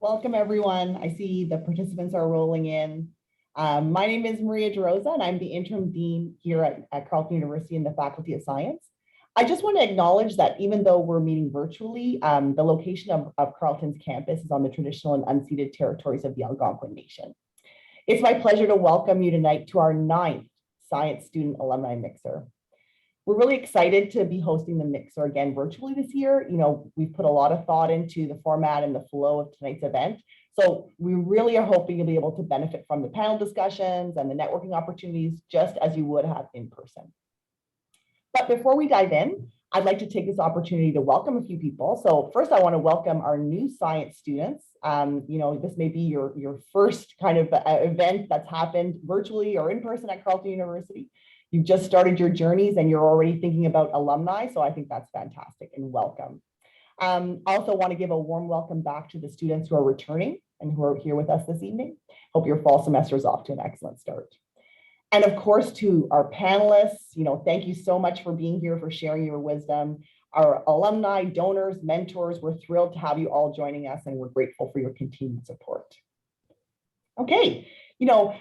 Welcome, everyone. I see the participants are rolling in. My name is Maria DeRosa, and I'm the interim dean here at Carleton University in the Faculty of Science. I just want to acknowledge that even though we're meeting virtually, the location of Carleton's campus is on the traditional and unceded territories of the Algonquin Nation. It's my pleasure to welcome you tonight to our 9th Science Student Alumni Mixer. We're really excited to be hosting the Mixer again virtually this year. We've put a lot of thought into the format and the flow of tonight's event. So we really are hoping you'll be able to benefit from the panel discussions and the networking opportunities just as you would have in person. But before we dive in, I'd like to take this opportunity to welcome a few people. So first, I want to welcome our new science students. This may be your first kind of event that's happened virtually or in person at Carleton University. You've just started your journeys and you're already thinking about alumni. So I think that's fantastic and welcome. Also want to give a warm welcome back to the students who are returning and who are here with us this evening. Hope your fall semester is off to an excellent start. And of course, to our panelists, thank you so much for being here, for sharing your wisdom. Our alumni, donors, mentors, we're thrilled to have you all joining us and we're grateful for your continued support. Okay.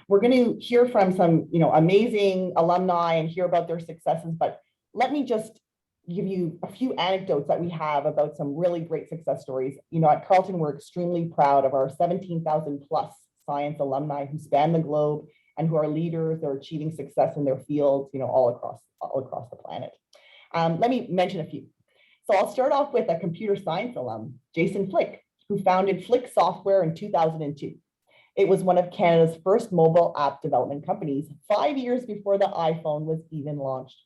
We're going to hear from some, amazing alumni and hear about their successes, but let me just give you a few anecdotes that we have about some really great success stories. At Carleton, we're extremely proud of our 17,000 plus science alumni who span the globe and who are leaders. They're achieving success in their fields, all across the planet. Let me mention a few. So I'll start off with a computer science alum, Jason Flick, who founded Flick Software in 2002. It was one of Canada's first mobile app development companies, 5 years before the iPhone was even launched.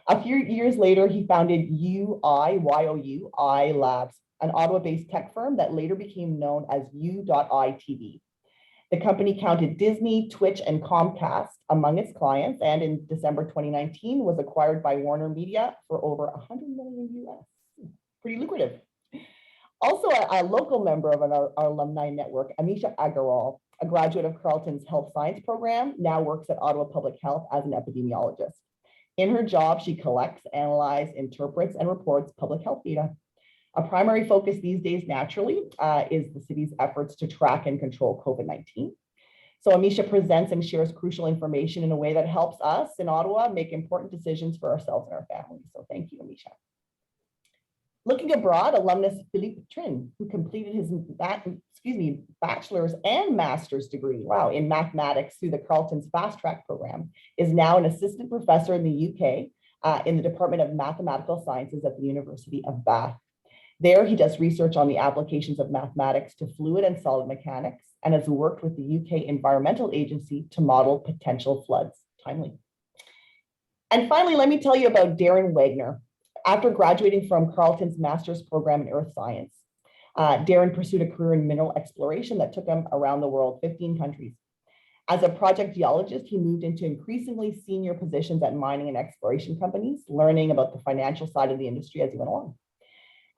A few years later, he founded UIYOU Labs, an Ottawa-based tech firm that later became known as U.iTV. The company counted Disney, Twitch, and Comcast among its clients, and in December 2019 was acquired by Warner Media for over $100 million US. Pretty lucrative. Also, a local member of our alumni network, Amisha Agarwal, a graduate of Carleton's health science program, now works at Ottawa Public Health as an epidemiologist. In her job, she collects, analyzes, interprets, and reports public health data. A primary focus these days, naturally, is the city's efforts to track and control COVID-19. So Amisha presents and shares crucial information in a way that helps us in Ottawa make important decisions for ourselves and our families. So thank you, Amisha. Looking abroad, alumnus Philippe Trin, who completed his bachelor's and master's degree, in mathematics through the Carleton's Fast Track program, is now an assistant professor in the UK in the Department of Mathematical Sciences at the University of Bath. There, he does research on the applications of mathematics to fluid and solid mechanics and has worked with the UK Environmental Agency to model potential floods. Timely. And finally, let me tell you about Darren Wagner. After graduating from Carleton's master's program in earth science, Darren pursued a career in mineral exploration that took him around the world, 15 countries. As a project geologist, he moved into increasingly senior positions at mining and exploration companies, learning about the financial side of the industry as he went along.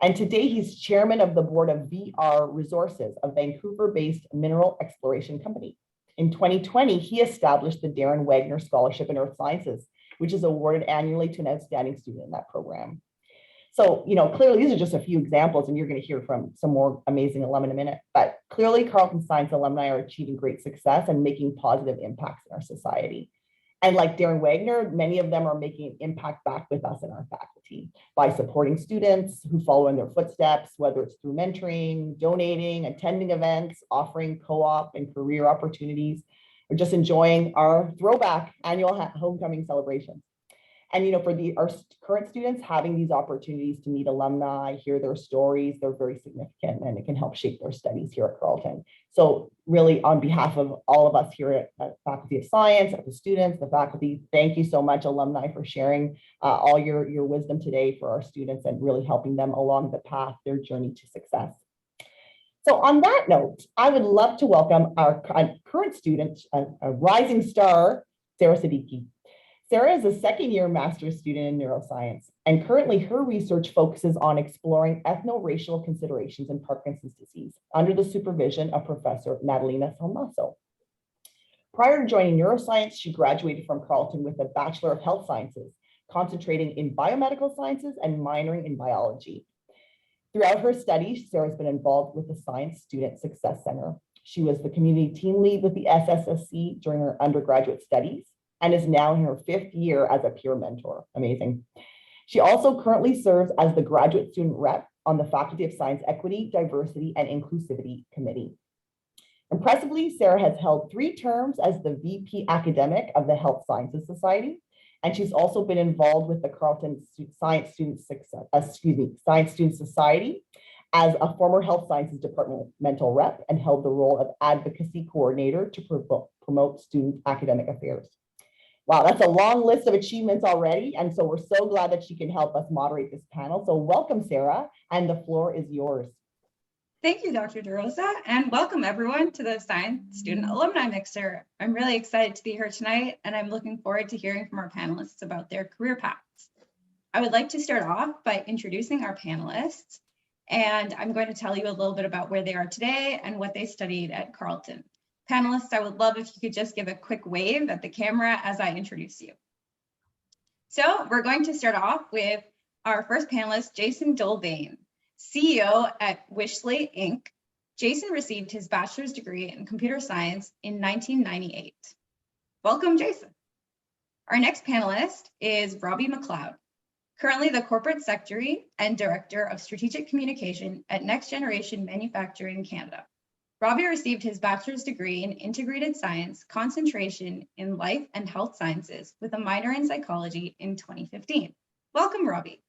And today he's chairman of the board of VR Resources, a Vancouver-based mineral exploration company. In 2020, he established the Darren Wagner Scholarship in Earth Sciences, which is awarded annually to an outstanding student in that program. So, clearly these are just a few examples, and you're going to hear from some more amazing alum in a minute, but clearly Carleton Science alumni are achieving great success and making positive impacts in our society. And like Darren Wagner, many of them are making an impact back with us in our faculty by supporting students who follow in their footsteps, whether it's through mentoring, donating, attending events, offering co-op and career opportunities, or just enjoying our throwback annual homecoming celebrations. And for our current students, having these opportunities to meet alumni, hear their stories, they're very significant, and it can help shape their studies here at Carleton. So really, on behalf of all of us here at Faculty of Science, at the students, the faculty, thank you so much, alumni, for sharing all your wisdom today for our students and really helping them along the path, their journey to success. So on that note, I would love to welcome our current student, a rising star, Sarah Siddiqui. Sarah is a second-year master's student in neuroscience, and currently her research focuses on exploring ethno-racial considerations in Parkinson's disease under the supervision of Professor Natalina Salmaso. Prior to joining neuroscience, she graduated from Carleton with a Bachelor of Health Sciences, concentrating in biomedical sciences and minoring in biology. Throughout her studies, Sarah's been involved with the Science Student Success Center. She was the community team lead with the SSSC during her undergraduate studies and is now in her 5th year as a peer mentor. Amazing. She also currently serves as the graduate student rep on the Faculty of Science Equity, Diversity, and Inclusivity Committee. Impressively, Sarah has held 3 terms as the VP Academic of the Health Sciences Society, and she's also been involved with the Carleton Science Student Society as a former Health Sciences departmental rep and held the role of advocacy coordinator to promote student academic affairs. Wow, that's a long list of achievements already. And so we're so glad that she can help us moderate this panel. So welcome, Sarah, and the floor is yours. Thank you, Dr. DeRosa, and welcome everyone to the Science Student Alumni Mixer. I'm really excited to be here tonight, and I'm looking forward to hearing from our panelists about their career paths. I would like to start off by introducing our panelists, and I'm going to tell you a little bit about where they are today and what they studied at Carleton. Panelists, I would love if you could just give a quick wave at the camera as I introduce you. So we're going to start off with our first panelist, Jason Dolbane, CEO at Slate, Inc. Jason received his bachelor's degree in computer science in 1998. Welcome, Jason. Our next panelist is Robbie McLeod, currently the Corporate Secretary and Director of Strategic Communication at Next Generation Manufacturing Canada. Robbie received his bachelor's degree in integrated science, concentration in life and health sciences with a minor in psychology in 2015. Welcome, Robbie.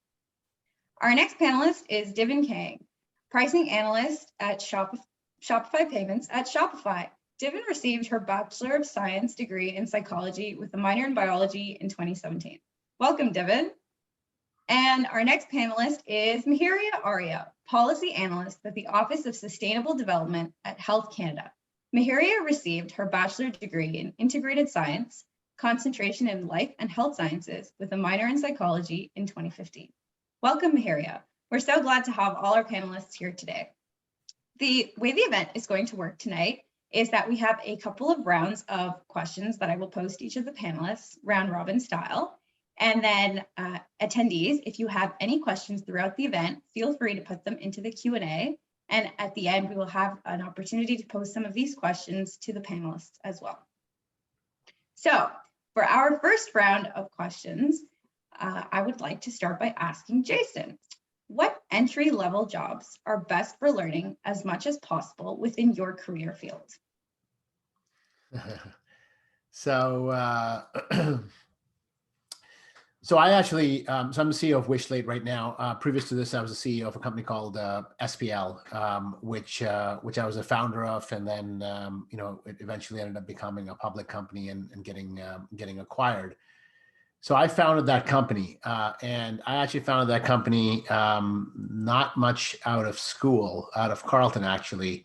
Our next panelist is Divin Kang, pricing analyst at Shopify Payments at Shopify. Divin received her Bachelor of Science degree in psychology with a minor in biology in 2017. Welcome, Divin. And our next panelist is Mihiria Arya, policy analyst at the Office of Sustainable Development at Health Canada. Mihiria received her bachelor's degree in integrated science, concentration in life and health sciences with a minor in psychology in 2015. Welcome, Mihiria. We're so glad to have all our panelists here today. The way the event is going to work tonight is that we have a couple of rounds of questions that I will pose to each of the panelists, round robin style. And then attendees, if you have any questions throughout the event, feel free to put them into the Q&A. And at the end, we will have an opportunity to pose some of these questions to the panelists as well. So for our first round of questions, I would like to start by asking Jason, what entry-level jobs are best for learning as much as possible within your career field? So I actually, so I'm the CEO of Slate right now. Previous to this, I was the CEO of a company called SPL, which I was a founder of, and then it eventually ended up becoming a public company and getting acquired. So I founded that company, and I actually founded that company not much out of school, out of Carleton actually.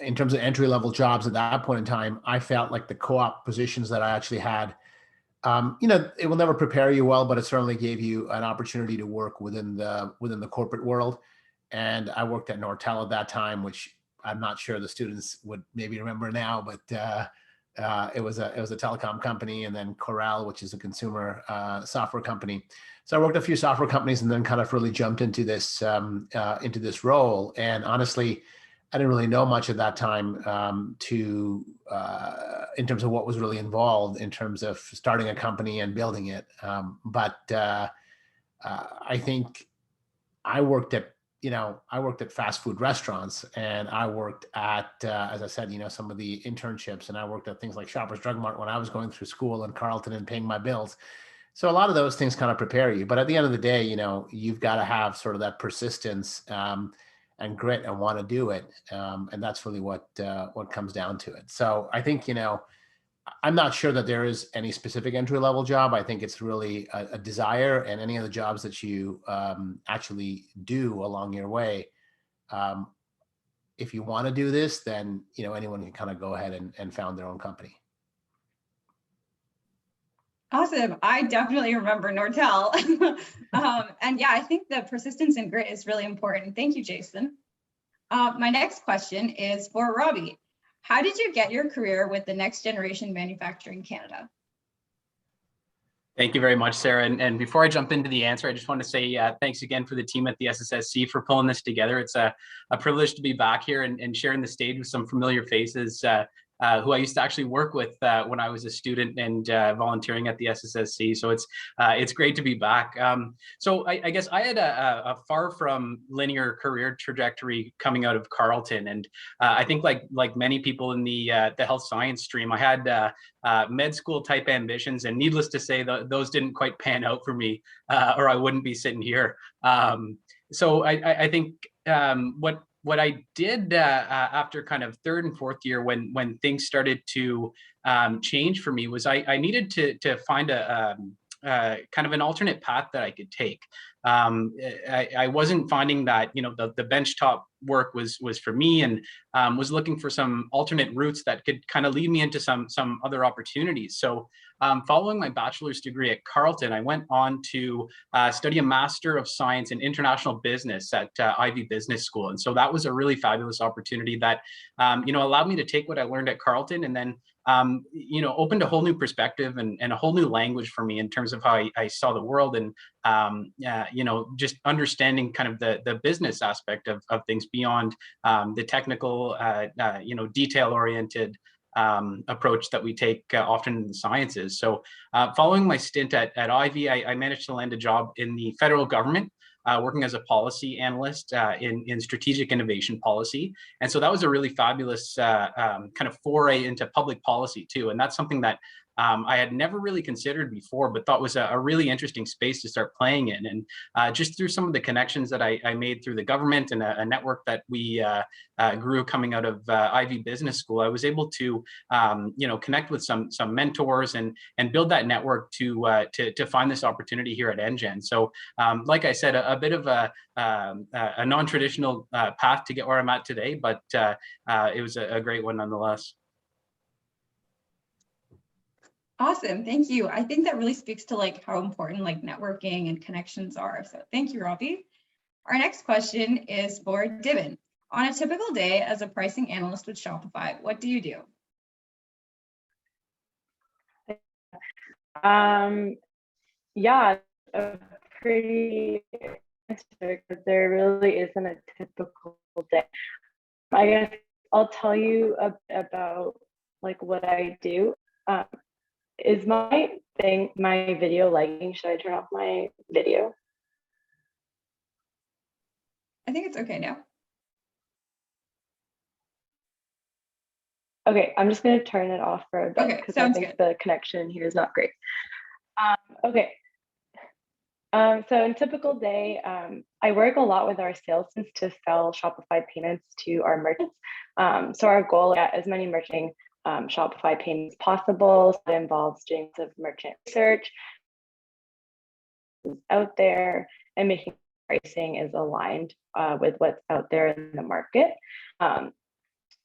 In terms of entry-level jobs at that point in time, I felt like the co-op positions that I actually had, it will never prepare you well, but it certainly gave you an opportunity to work within the corporate world. And I worked at Nortel at that time, which I'm not sure the students would maybe remember now, but it was a telecom company, and then Corel, which is a consumer software company. So I worked at a few software companies, and then kind of really jumped into this role. And honestly, I didn't really know much at that time in terms of what was really involved in terms of starting a company and building it. But I think I worked at fast food restaurants, and I worked at, as I said, some of the internships, and I worked at things like Shoppers Drug Mart when I was going through school in Carleton and paying my bills. So a lot of those things kind of prepare you. But at the end of the day, you've got to have sort of that persistence and grit and want to do it. And that's really what comes down to it. So I think, I'm not sure that there is any specific entry-level job. I think it's really a desire, and any of the jobs that you actually do along your way. If you want to do this, then, anyone can kind of go ahead and found their own company. Awesome. I definitely remember Nortel. And yeah, I think the persistence and grit is really important. Thank you, Jason. My next question is for Robbie. How did you get your career with the Next Generation Manufacturing Canada? Thank you very much, Sarah. And before I jump into the answer, I just want to say thanks again for the team at the SSSC for pulling this together. It's a privilege to be back here and sharing the stage with some familiar faces who I used to actually work with when I was a student and volunteering at the SSSC. So it's great to be back. So I guess I had a far from linear career trajectory coming out of Carleton, and I think like many people in the health science stream, I had med school type ambitions, and needless to say, those didn't quite pan out for me, or I wouldn't be sitting here. So I think what I did after kind of third and fourth year, when things started to change for me, was I needed to find a kind of an alternate path that I could take. I wasn't finding that, you know, the benchtop work was for me, and was looking for some alternate routes that could kind of lead me into some other opportunities. So following my bachelor's degree at Carleton, I went on to study a Master of Science in International Business at Ivy Business School. And so that was a really fabulous opportunity that, you know, allowed me to take what I learned at Carleton and then you know, opened a whole new perspective and a whole new language for me in terms of how I saw the world, and you know, just understanding kind of the business aspect of things beyond the technical, you know, detail-oriented approach that we take often in the sciences. So following my stint at Ivy, I managed to land a job in the federal government, working as a policy analyst in strategic innovation policy. And so that was a really fabulous kind of foray into public policy too. And that's something that I had never really considered before, but thought was a really interesting space to start playing in. And just through some of the connections that I made through the government and a network that we grew coming out of Ivy Business School, I was able to, you know, connect with some mentors and build that network to find this opportunity here at NGen. So, like I said, a bit of a non-traditional path to get where I'm at today, but it was a great one nonetheless. Awesome, thank you. I think that really speaks to like how important like networking and connections are. So thank you, Robbie. Our next question is for Divin. On a typical day as a pricing analyst with Shopify, what do you do? Yeah, a pretty answer, because there really isn't a typical day. I guess I'll tell you about like what I do. Is my video lagging? Should I turn off my video? I think it's okay now. Okay, I'm just going to turn it off for a bit because I think the connection here is not great. Okay. So in a typical day, I work a lot with our sales teams to sell Shopify payments to our merchants. So our goal is to get as many merchant Shopify payments possible. So that involves doing some merchant research out there and making pricing is aligned with what's out there in the market.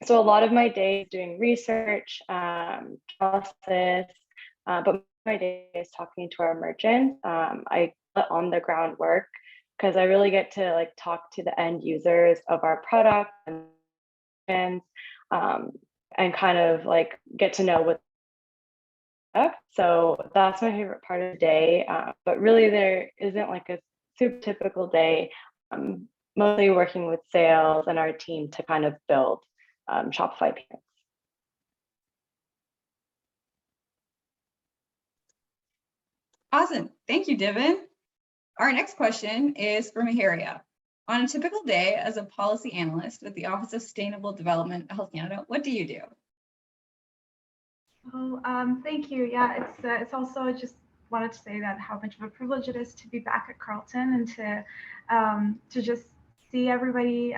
So a lot of my day is doing research, analysis, but my day is talking to our merchants. I put on the ground work because I really get to like talk to the end users of our product and kind of like get to know what. So that's my favorite part of the day. But really, there isn't like a super typical day. Mostly working with sales and our team to kind of build Shopify payments. Awesome. Thank you, Divin. Our next question is for Maharia. On a typical day as a policy analyst with the Office of Sustainable Development at Health Canada, what do you do? Oh, thank you. Yeah, it's also just wanted to say that how much of a privilege it is to be back at Carleton and to just see everybody,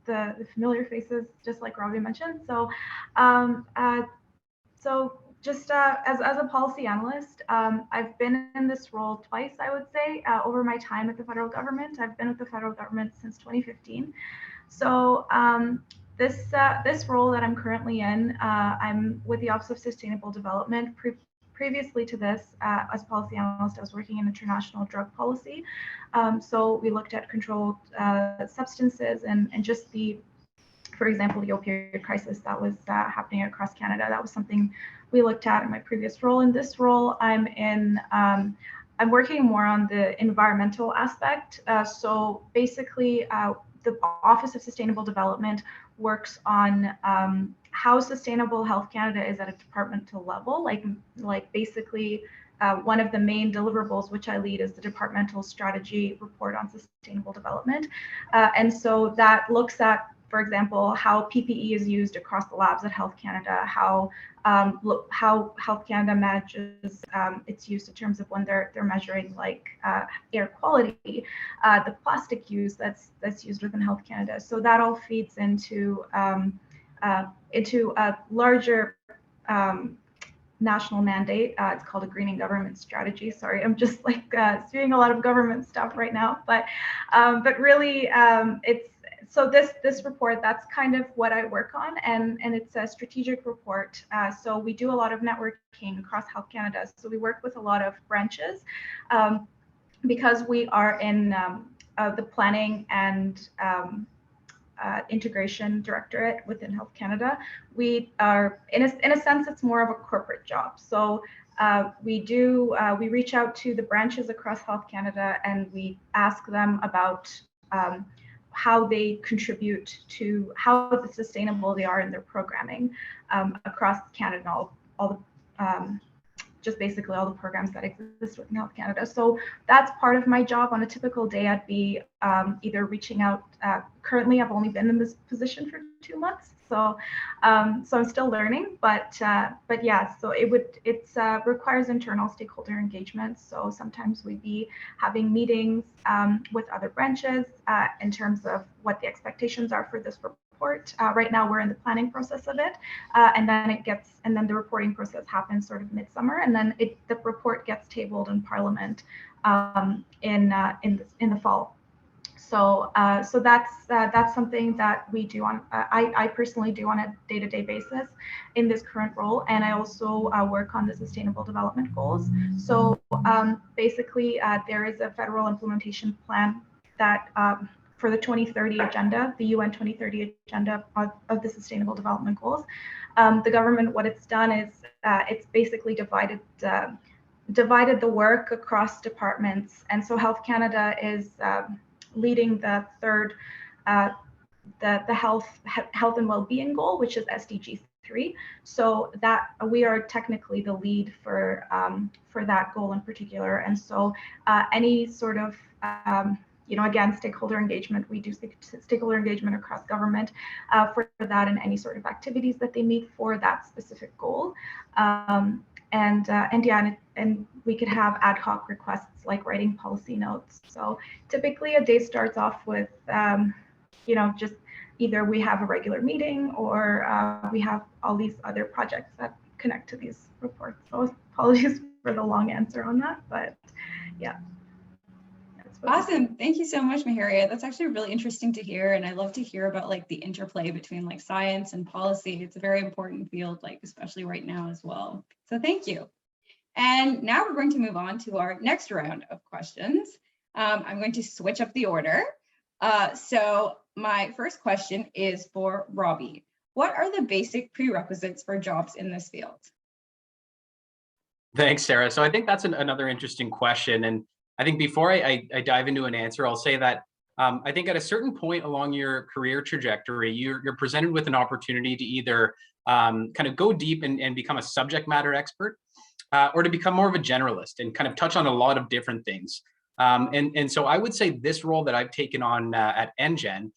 the familiar faces, just like Robbie mentioned. So, just as a policy analyst, I've been in this role twice, I would say, over my time at the federal government. I've been with the federal government since 2015. So this role that I'm currently in, I'm with the Office of Sustainable Development. Previously to this, as policy analyst, I was working in international drug policy. So we looked at controlled substances and just the for example, the opioid crisis that was happening across Canada. That was something we looked at in my previous role. In this role, I'm working more on the environmental aspect. So basically, the Office of Sustainable Development works on how sustainable Health Canada is at a departmental level. Like basically, one of the main deliverables which I lead is the departmental strategy report on sustainable development. And so that looks at, for example, how PPE is used across the labs at Health Canada, how Health Canada manages its use in terms of when they're measuring like air quality, the plastic use that's used within Health Canada. So that all feeds into a larger national mandate. It's called a greening government strategy. Sorry, I'm just like doing a lot of government stuff right now, but really it's. So this report, that's kind of what I work on, and it's a strategic report. So we do a lot of networking across Health Canada. So we work with a lot of branches because we are in the planning and integration directorate within Health Canada. We are, in a sense, it's more of a corporate job. So we reach out to the branches across Health Canada and we ask them about how they contribute to how sustainable they are in their programming across Canada, all the just basically all the programs that exist within Health Canada. So that's part of my job. On a typical day, I'd be either reaching out. Currently, I've only been in this position for 2 months, so I'm still learning. But yeah, so it requires internal stakeholder engagement. So sometimes we'd be having meetings with other branches in terms of what the expectations are for this report. Right now, we're in the planning process of it, and then the reporting process happens sort of midsummer, and then the report gets tabled in Parliament in the fall. So that's something that we do on. I personally do on a day-to-day basis in this current role, and I also work on the Sustainable Development Goals. So basically, there is a federal implementation plan that. For the 2030 agenda, the UN 2030 agenda of the Sustainable Development Goals. The government, what it's done is it's basically divided the work across departments. And so Health Canada is leading the third, the health and well-being goal, which is SDG 3. So that we are technically the lead for that goal in particular. And so any sort of again, stakeholder engagement. We do stakeholder engagement across government for that and any sort of activities that they meet for that specific goal. And we could have ad hoc requests like writing policy notes. So typically a day starts off with, just either we have a regular meeting or we have all these other projects that connect to these reports. So apologies for the long answer on that, but yeah. Awesome. Thank you so much, Maharia. That's actually really interesting to hear. And I love to hear about like the interplay between like science and policy. It's a very important field, like especially right now as well. So thank you. And now we're going to move on to our next round of questions. I'm going to switch up the order. So my first question is for Robbie. What are the basic prerequisites for jobs in this field? Thanks, Sarah. So I think that's another interesting question. And I think before I dive into an answer, I'll say that I think at a certain point along your career trajectory, you're presented with an opportunity to either kind of go deep and become a subject matter expert or to become more of a generalist and kind of touch on a lot of different things. And so I would say this role that I've taken on at NGen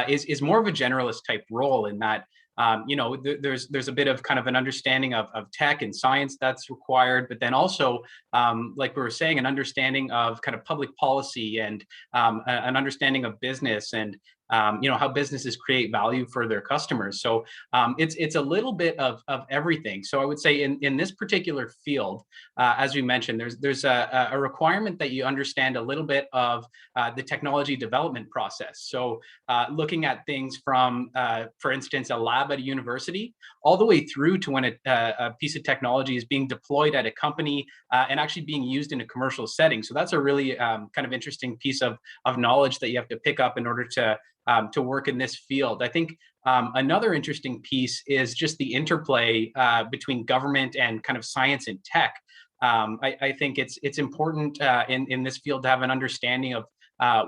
is more of a generalist type role in that there's a bit of kind of an understanding of tech and science that's required, but then also, like we were saying, an understanding of kind of public policy and an understanding of business and how businesses create value for their customers. So it's a little bit of everything. So I would say in this particular field, as we mentioned, there's a requirement that you understand a little bit of the technology development process. So looking at things from, for instance, a lab at a university, all the way through to when a piece of technology is being deployed at a company and actually being used in a commercial setting. So that's a really kind of interesting piece of knowledge that you have to pick up in order to to work in this field. I think another interesting piece is just the interplay between government and kind of science and tech. I think it's important in this field to have an understanding of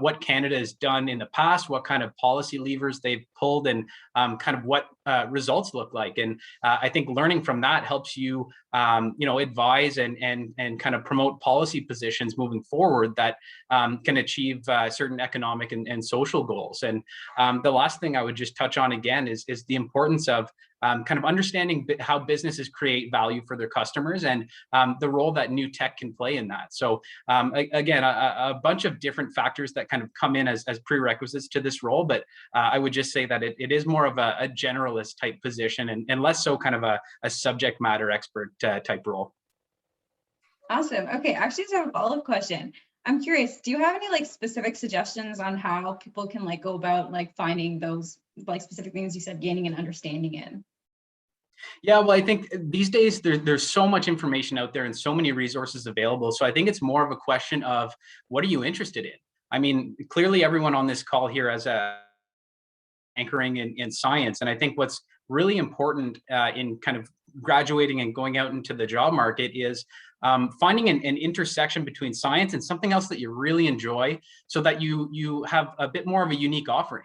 what Canada has done in the past, what kind of policy levers they've pulled, and kind of what results look like. And I think learning from that helps you, advise and kind of promote policy positions moving forward that can achieve certain economic and social goals. And the last thing I would just touch on again is the importance of kind of understanding how businesses create value for their customers and the role that new tech can play in that. So again, a bunch of different factors that kind of come in as prerequisites to this role, but I would just say that it is more of a generalist type position and less so kind of a subject matter expert type role. Awesome. Okay, actually, I have a follow-up question. I'm curious, do you have any like specific suggestions on how people can like go about like finding those like specific things you said, gaining an understanding in? Yeah, well, I think these days there's so much information out there and so many resources available. So I think it's more of a question of what are you interested in? I mean, clearly everyone on this call here has a anchoring in science. And I think what's really important in kind of graduating and going out into the job market is finding an intersection between science and something else that you really enjoy so that you have a bit more of a unique offering.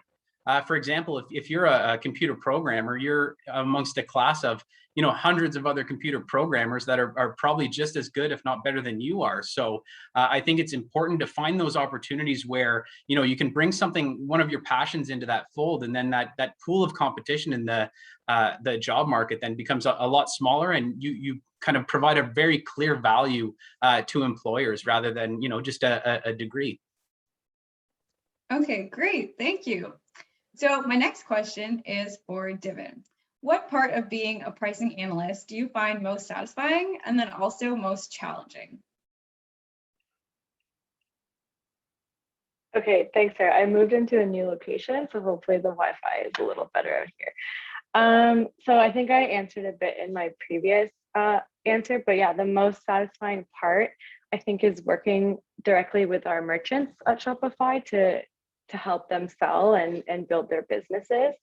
For example, if you're a computer programmer, you're amongst a class of hundreds of other computer programmers that are probably just as good, if not better than you are. So I think it's important to find those opportunities where you can bring one of your passions into that fold, and then that pool of competition in the job market then becomes a lot smaller, and you kind of provide a very clear value to employers rather than just a degree. Okay, great. Thank you. So my next question is for Divin. What part of being a pricing analyst do you find most satisfying and then also most challenging? Okay, thanks, Sarah. I moved into a new location, so hopefully the Wi-Fi is a little better out here. So I think I answered a bit in my previous answer, but yeah, the most satisfying part, I think, is working directly with our merchants at Shopify to help them sell and build their businesses.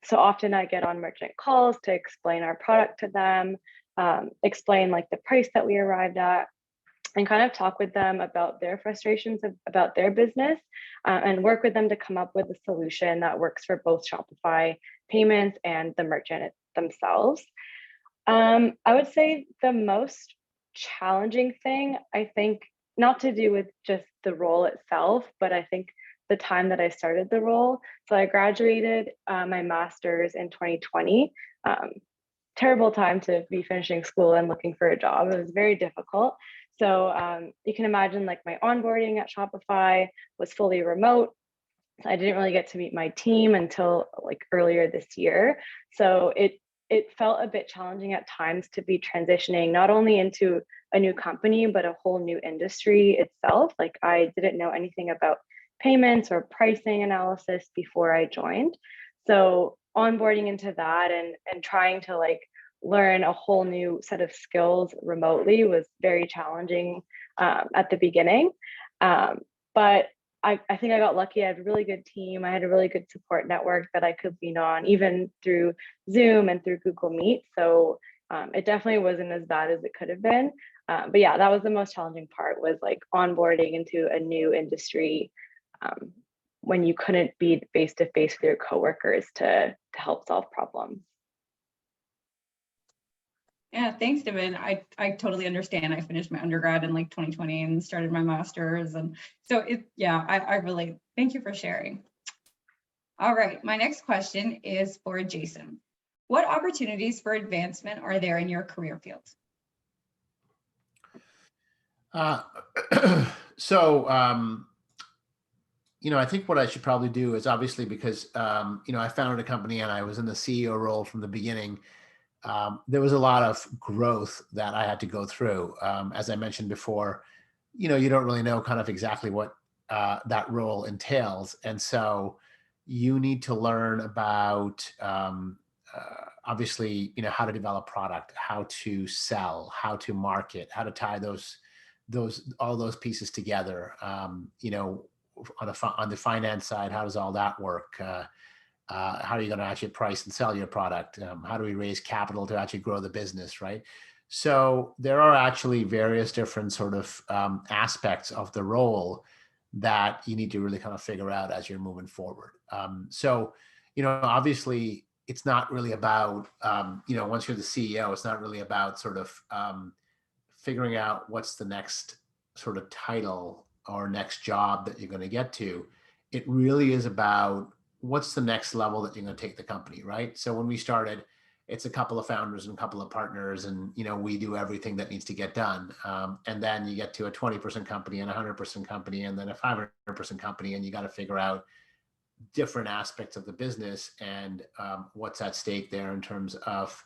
So often I get on merchant calls to explain our product to them, explain like the price that we arrived at, and kind of talk with them about their frustrations about their business, and work with them to come up with a solution that works for both Shopify payments and the merchant themselves. I would say the most challenging thing, I think, not to do with just the role itself, but I think the time that I started the role. So I graduated my master's in 2020. Terrible time to be finishing school and looking for a job. It was very difficult. So you can imagine like my onboarding at Shopify was fully remote. I didn't really get to meet my team until like earlier this year. So it felt a bit challenging at times to be transitioning not only into a new company, but a whole new industry itself. Like I didn't know anything about payments or pricing analysis before I joined. So onboarding into that and trying to like learn a whole new set of skills remotely was very challenging at the beginning. But I think I got lucky. I had a really good team. I had a really good support network that I could lean on, even through Zoom and through Google Meet. So it definitely wasn't as bad as it could have been. But yeah, that was the most challenging part, was like onboarding into a new industry when you couldn't be face-to-face with your coworkers to help solve problems. Yeah, thanks, Divin. I totally understand. I finished my undergrad in like 2020 and started my master's. And so I relate. Thank you for sharing. All right, my next question is for Jason. What opportunities for advancement are there in your career field? I think what I should probably do is, obviously, because, I founded a company and I was in the CEO role from the beginning. There was a lot of growth that I had to go through. As I mentioned before, you don't really know kind of exactly what that role entails. And so you need to learn about, obviously, how to develop product, how to sell, how to market, how to tie all those pieces together. on the finance side, how does all that work? How are you going to actually price and sell your product? How do we raise capital to actually grow the business, right? So there are actually various different sort of aspects of the role that you need to really kind of figure out as you're moving forward. So, obviously it's not really about, once you're the CEO, it's not really about sort of figuring out what's the next sort of title or next job that you're going to get to. It really is about what's the next level that you're going to take the company, right? So when we started, it's a couple of founders and a couple of partners, and we do everything that needs to get done. And then you get to a 20% company and a 100% company, and then a 500% company, and you got to figure out different aspects of the business and what's at stake there in terms of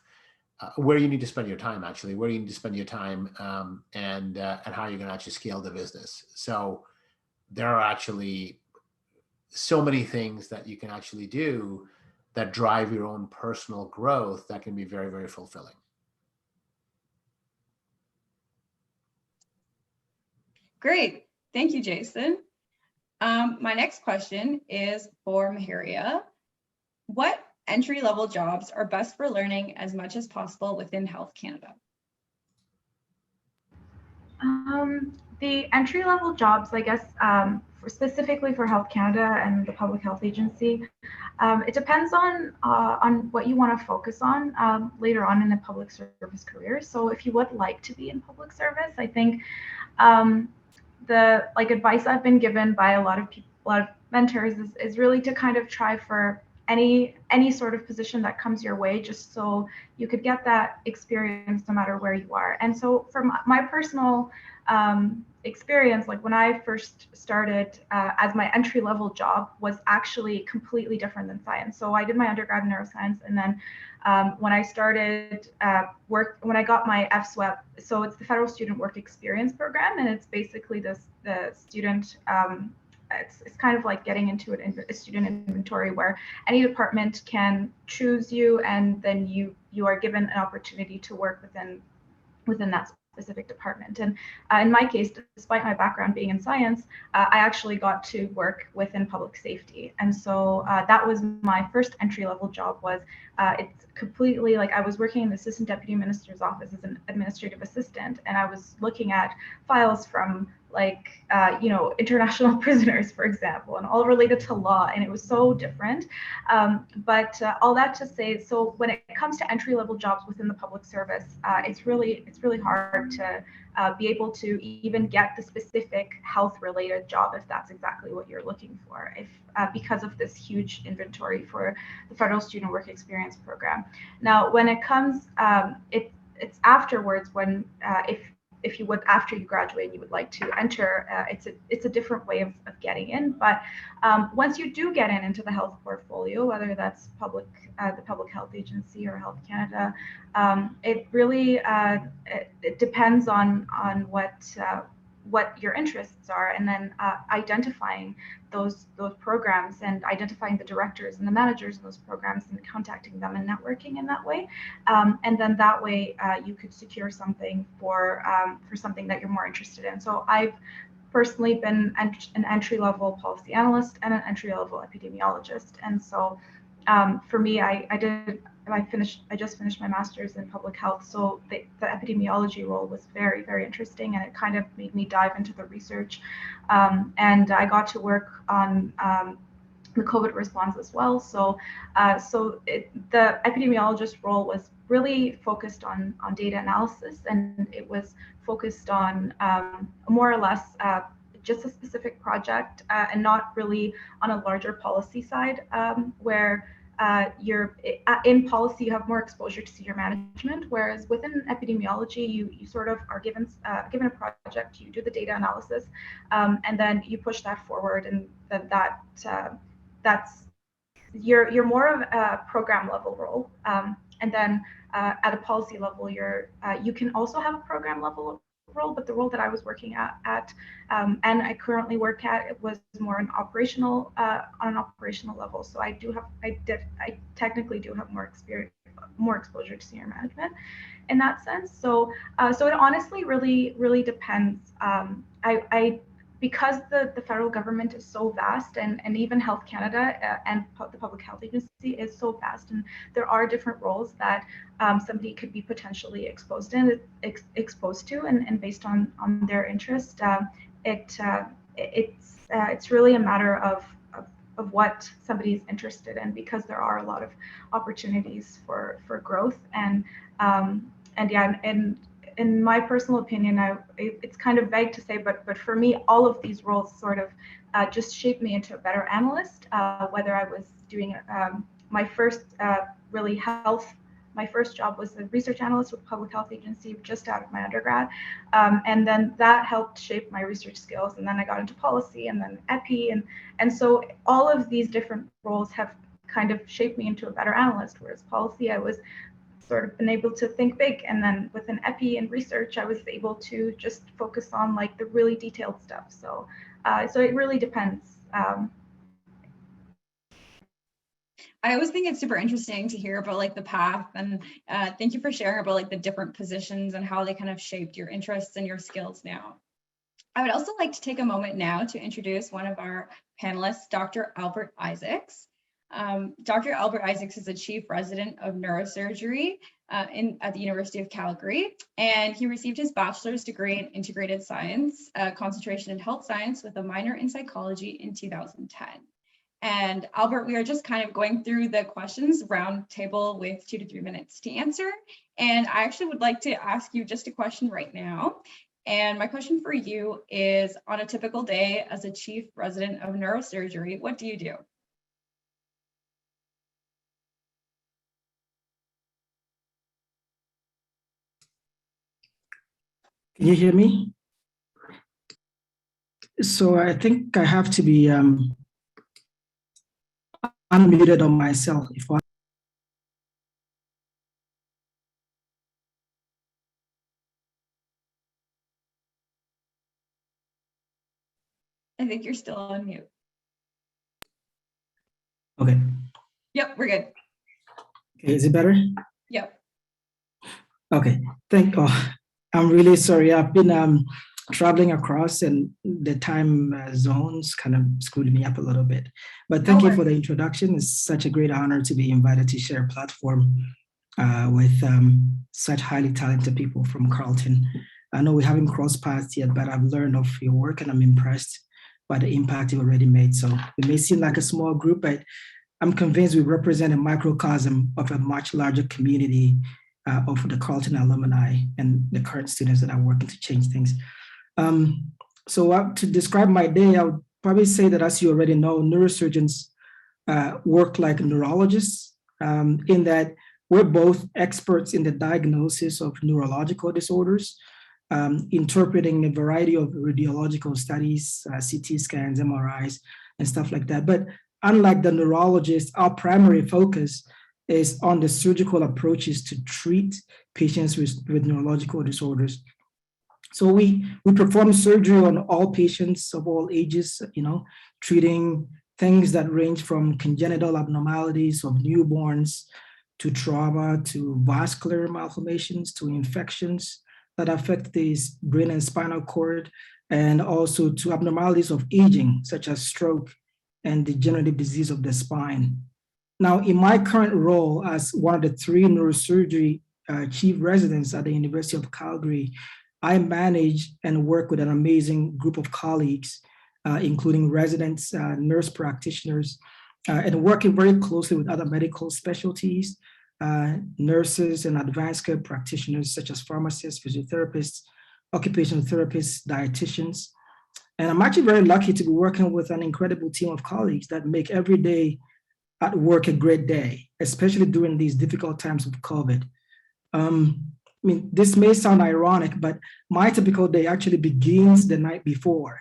where you need to spend your time, actually, where you need to spend your time, and how you're going to actually scale the business. So there are actually so many things that you can actually do that drive your own personal growth that can be very, very fulfilling. Great. Thank you, Jason. My next question is for Maharia. What entry-level jobs are best for learning as much as possible within Health Canada? The entry-level jobs, I guess, specifically for Health Canada and the Public Health Agency, it depends on what you want to focus on later on in a public service career. So if you would like to be in public service, I think the advice I've been given by a lot of people, a lot of mentors, is really to kind of try for any sort of position that comes your way, just so you could get that experience no matter where you are. And so from my personal experience, like when I first started, as my entry-level job was actually completely different than science. So I did my undergrad in neuroscience, and then when I started when I got my FSWEP, so it's the Federal Student Work Experience Program, and it's basically the student, it's kind of like getting into a student inventory where any department can choose you, and then you are given an opportunity to work within that specific department. And in my case, despite my background being in science, I actually got to work within public safety. And so that was my first entry-level job. It's completely like I was working in the Assistant Deputy Minister's office as an administrative assistant, and I was looking at files from international prisoners, for example, and all related to law, and it was so different. But all that to say, so when it comes to entry-level jobs within the public service, it's really hard to be able to even get the specific health-related job if that's exactly what you're looking for, because of this huge inventory for the Federal Student Work Experience Program. Now, when it comes, it's afterwards when if you would, after you graduate and you would like to enter, it's a different way of getting in. But once you do get into the health portfolio, whether that's the Public Health Agency or Health Canada, it really it depends on what your interests are, and then identifying those programs and identifying the directors and the managers in those programs and contacting them and networking in that way. And then that way you could secure something for something that you're more interested in. So I've personally been an entry-level policy analyst and an entry-level epidemiologist. And so for me, I just finished my master's in public health, so the epidemiology role was very, very interesting, and it kind of made me dive into the research, and I got to work on the COVID response as well. So the epidemiologist role was really focused on data analysis, and it was focused on more or less just a specific project, and not really on a larger policy side, where you're in policy, you have more exposure to senior management, whereas within epidemiology, you sort of are given a project, you do the data analysis, and then you push that forward, and then that's you're more of a program level role, and then at a policy level, you can also have a program level role, but the role that I was working at and I currently work at, it was more on an operational level. So I technically do have more experience, more exposure to senior management in that sense. So it honestly really depends. because the federal government is so vast, and even Health Canada and the Public Health Agency is so vast, and there are different roles that somebody could be potentially exposed to, and based on their interest, it's really a matter of what somebody's interested in, because there are a lot of opportunities for growth, and yeah, and in my personal opinion, it's kind of vague to say, but for me, all of these roles sort of just shaped me into a better analyst. Whether I was doing my first my first job was a research analyst with Public Health Agency just out of my undergrad, and then that helped shape my research skills. And then I got into policy, and then EPI, and so all of these different roles have kind of shaped me into a better analyst. Whereas policy, I was sort of been able to think big, and then with an EPI and research, I was able to just focus on like the really detailed stuff. So it really depends. I always think it's super interesting to hear about like the path, and thank you for sharing about like the different positions and how they kind of shaped your interests and your skills now. I would also like to take a moment now to introduce one of our panelists, Dr. Albert Isaacs. Dr. Albert Isaacs is a chief resident of neurosurgery at the University of Calgary, and he received his bachelor's degree in integrated science, concentration in health science with a minor in psychology in 2010. And Albert, we are just kind of going through the questions round table with 2 to 3 minutes to answer. And I actually would like to ask you just a question right now. And my question for you is, on a typical day as a chief resident of neurosurgery, what do you do? Can you hear me? So I think I have to be unmuted on myself. I think you're still on mute. Okay. Yep, we're good. Okay, is it better? Yep. Okay, I'm really sorry. I've been traveling across, and the time zones kind of screwed me up a little bit. But thank you for the introduction. It's such a great honor to be invited to share a platform with such highly talented people from Carleton. I know we haven't crossed paths yet, but I've learned of your work, and I'm impressed by the impact you've already made. So it may seem like a small group, but I'm convinced we represent a microcosm of a much larger community of the Carleton alumni and the current students that are working to change things. So to describe my day, I would probably say that, as you already know, neurosurgeons work like neurologists, in that we're both experts in the diagnosis of neurological disorders, interpreting a variety of radiological studies, CT scans, MRIs, and stuff like that. But unlike the neurologist, our primary focus is on the surgical approaches to treat patients with neurological disorders. So we perform surgery on all patients of all ages, treating things that range from congenital abnormalities of newborns to trauma, to vascular malformations, to infections that affect the brain and spinal cord, and also to abnormalities of aging, such as stroke and degenerative disease of the spine. Now, in my current role as one of the 3 neurosurgery chief residents at the University of Calgary, I manage and work with an amazing group of colleagues, including residents, nurse practitioners, and working very closely with other medical specialties, nurses and advanced care practitioners such as pharmacists, physiotherapists, occupational therapists, dietitians. And I'm actually very lucky to be working with an incredible team of colleagues that make every day at work a great day, especially during these difficult times of COVID. This may sound ironic, but my typical day actually begins the night before,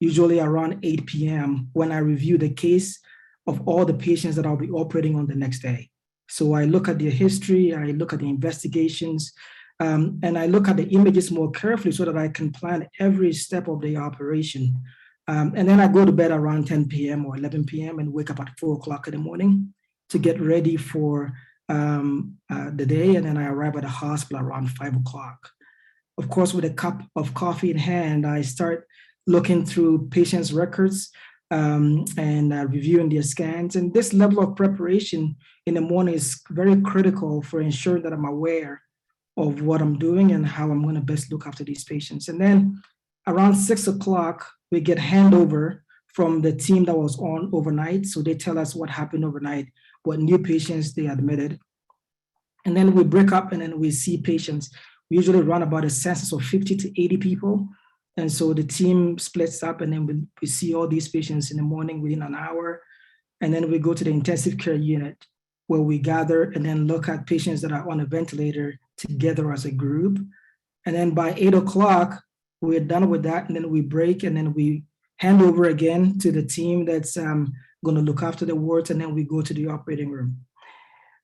usually around 8 p.m., when I review the case of all the patients that I'll be operating on the next day. So I look at their history, I look at the investigations, and I look at the images more carefully so that I can plan every step of the operation. And then I go to bed around 10 p.m. or 11 p.m. and wake up at 4 o'clock in the morning to get ready for the day. And then I arrive at the hospital around 5 o'clock. Of course, with a cup of coffee in hand, I start looking through patients' records and reviewing their scans. And this level of preparation in the morning is very critical for ensuring that I'm aware of what I'm doing and how I'm going to best look after these patients. And then around 6 o'clock, we get handover from the team that was on overnight. So they tell us what happened overnight, what new patients they admitted. And then we break up and then we see patients. We usually run about a census of 50 to 80 people. And so the team splits up and then we see all these patients in the morning within an hour. And then we go to the intensive care unit where we gather and then look at patients that are on a ventilator together as a group. And then by 8 o'clock, we're done with that. And then we break and then we hand over again to the team that's going to look after the wards. And then we go to the operating room.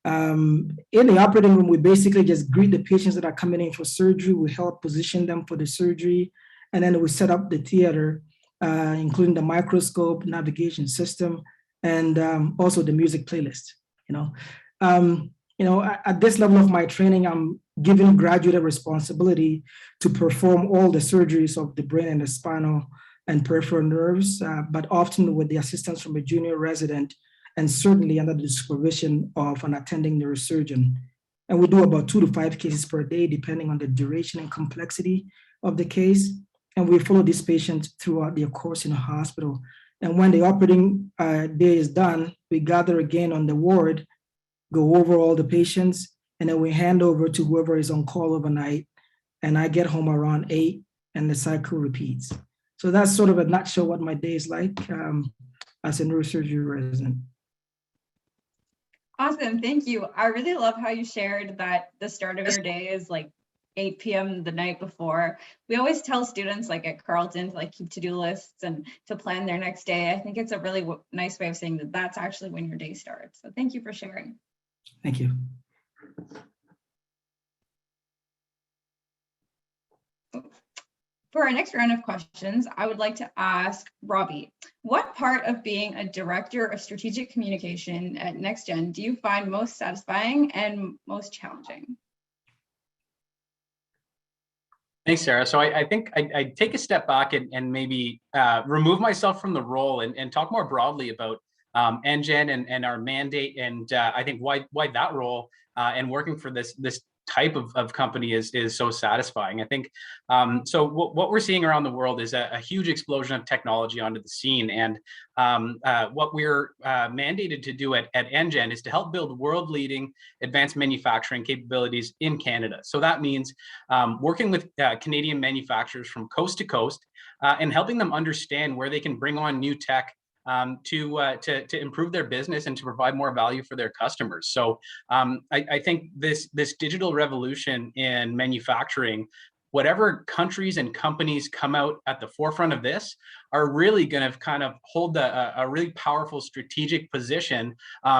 In the operating room, we basically just greet the patients that are coming in for surgery. We help position them for the surgery. And then we set up the theater, including the microscope, navigation system, and also the music playlist. At this level of my training, I'm given graduate responsibility to perform all the surgeries of the brain and the spinal and peripheral nerves, but often with the assistance from a junior resident and certainly under the supervision of an attending neurosurgeon. And we do about 2 to 5 cases per day, depending on the duration and complexity of the case. And we follow these patients throughout their course in the hospital. And when the operating day is done, we gather again on the ward, go over all the patients, and then we hand over to whoever is on call overnight. And I get home around 8 and the cycle repeats. So that's sort of a nutshell what my day is like as a neurosurgery resident. Awesome, thank you. I really love how you shared that the start of your day is like 8 p.m. the night before. We always tell students like at Carleton to like keep to-do lists and to plan their next day. I think it's a really nice way of saying that that's actually when your day starts. So thank you for sharing. Thank you. For our next round of questions, I would like to ask Robbie, what part of being a director of strategic communication at NextGen do you find most satisfying and most challenging? Thanks, Sarah. So I think I'd take a step back and maybe remove myself from the role and talk more broadly about NGen and our mandate, and I think why that role and working for this type of company is so satisfying. I think so what we're seeing around the world is a huge explosion of technology onto the scene, and what we're mandated to do at NGen is to help build world-leading advanced manufacturing capabilities in Canada. So that means working with Canadian manufacturers from coast to coast and helping them understand where they can bring on new tech to improve their business and to provide more value for their customers. So I think this digital revolution in manufacturing, whatever countries and companies come out at the forefront of this, are really going to kind of hold a really powerful strategic position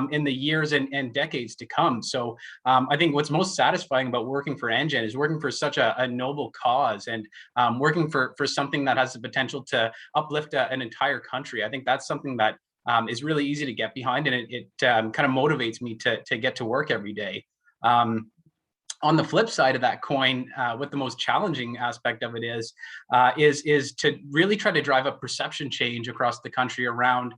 in the years and decades to come. So I think what's most satisfying about working for NGen is working for such a noble cause and working for something that has the potential to uplift an entire country. I think that's something that is really easy to get behind, and it kind of motivates me to get to work every day. On the flip side of that coin, what the most challenging aspect of it is to really try to drive a perception change across the country around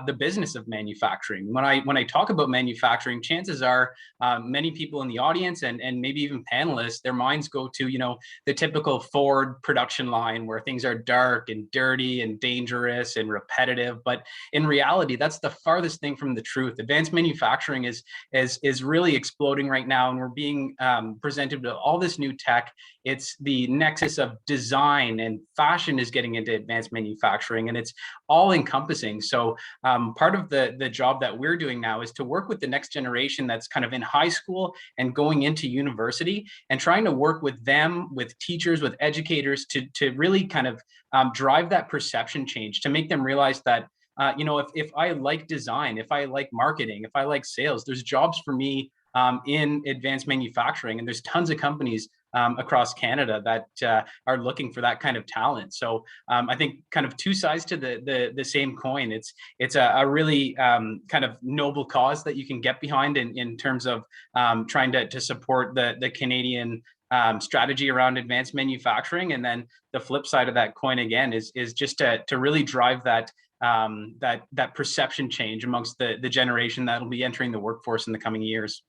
the business of manufacturing. When I talk about manufacturing, chances are many people in the audience and maybe even panelists, their minds go to the typical Ford production line where things are dark and dirty and dangerous and repetitive. But in reality, that's the farthest thing from the truth. Advanced manufacturing is really exploding right now, and we're being presented with all this new tech. It's the nexus of design, and fashion is getting into advanced manufacturing, and it's all encompassing. So part of the job that we're doing now is to work with the next generation that's kind of in high school and going into university, and trying to work with them, with teachers, with educators to really kind of drive that perception change, to make them realize that if I like design, if I like marketing, if I like sales, there's jobs for me in advanced manufacturing, and there's tons of companies across Canada that are looking for that kind of talent. So I think kind of two sides to the same coin. It's a really kind of noble cause that you can get behind in terms of trying to support the Canadian strategy around advanced manufacturing. And then the flip side of that coin again is just to really drive that that perception change amongst the generation that will be entering the workforce in the coming years.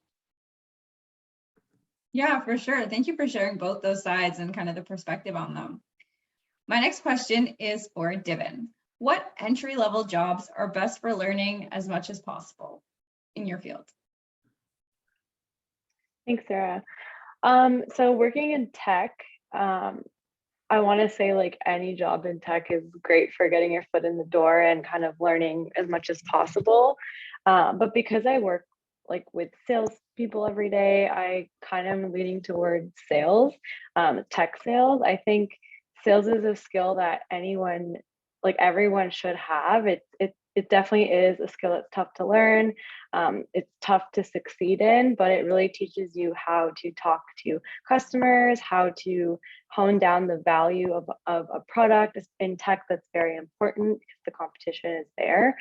Yeah, for sure. Thank you for sharing both those sides and kind of the perspective on them. My next question is for Divin. What entry-level jobs are best for learning as much as possible in your field? Thanks, Sarah. So working in tech, I want to say like any job in tech is great for getting your foot in the door and kind of learning as much as possible. But because I work like with sales people every day, I kind of am leaning towards sales, tech sales. I think sales is a skill that anyone, like everyone should have. It definitely is a skill that's tough to learn. It's tough to succeed in, but it really teaches you how to talk to customers, how to hone down the value of a product. In tech, that's very important because the competition is there.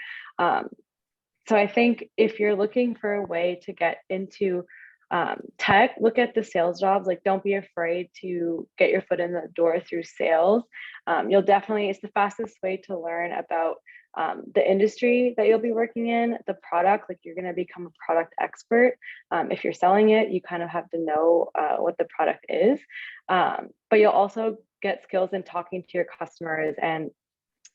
So I think if you're looking for a way to get into tech, look at the sales jobs. Like, don't be afraid to get your foot in the door through sales. It's the fastest way to learn about the industry that you'll be working in, the product. Like, you're going to become a product expert. If you're selling it, you kind of have to know what the product is. But you'll also get skills in talking to your customers and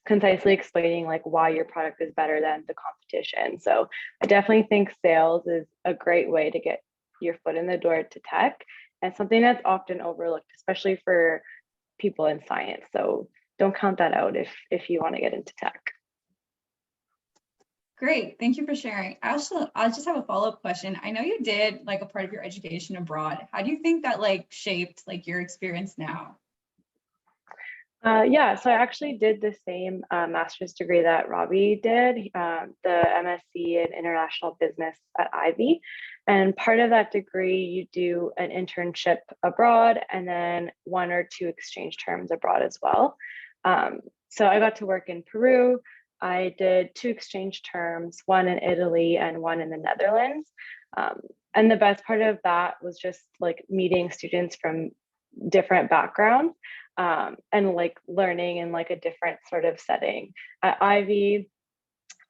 concisely explaining like why your product is better than the competition. So I definitely think sales is a great way to get your foot in the door to tech, and something that's often overlooked, especially for people in science. So don't count that out if you want to get into tech. Great, thank you for sharing. I just have a follow-up question. I know you did like a part of your education abroad. How do you think that like shaped like your experience now? Yeah, so I actually did the same master's degree that Robbie did, the MSc in International Business at Ivy. And part of that degree, you do an internship abroad and then 1 or 2 exchange terms abroad as well. So I got to work in Peru. I did 2 exchange terms, 1 in Italy and 1 in the Netherlands. And the best part of that was just like meeting students from different backgrounds. And like learning in like a different sort of setting. At Ivy,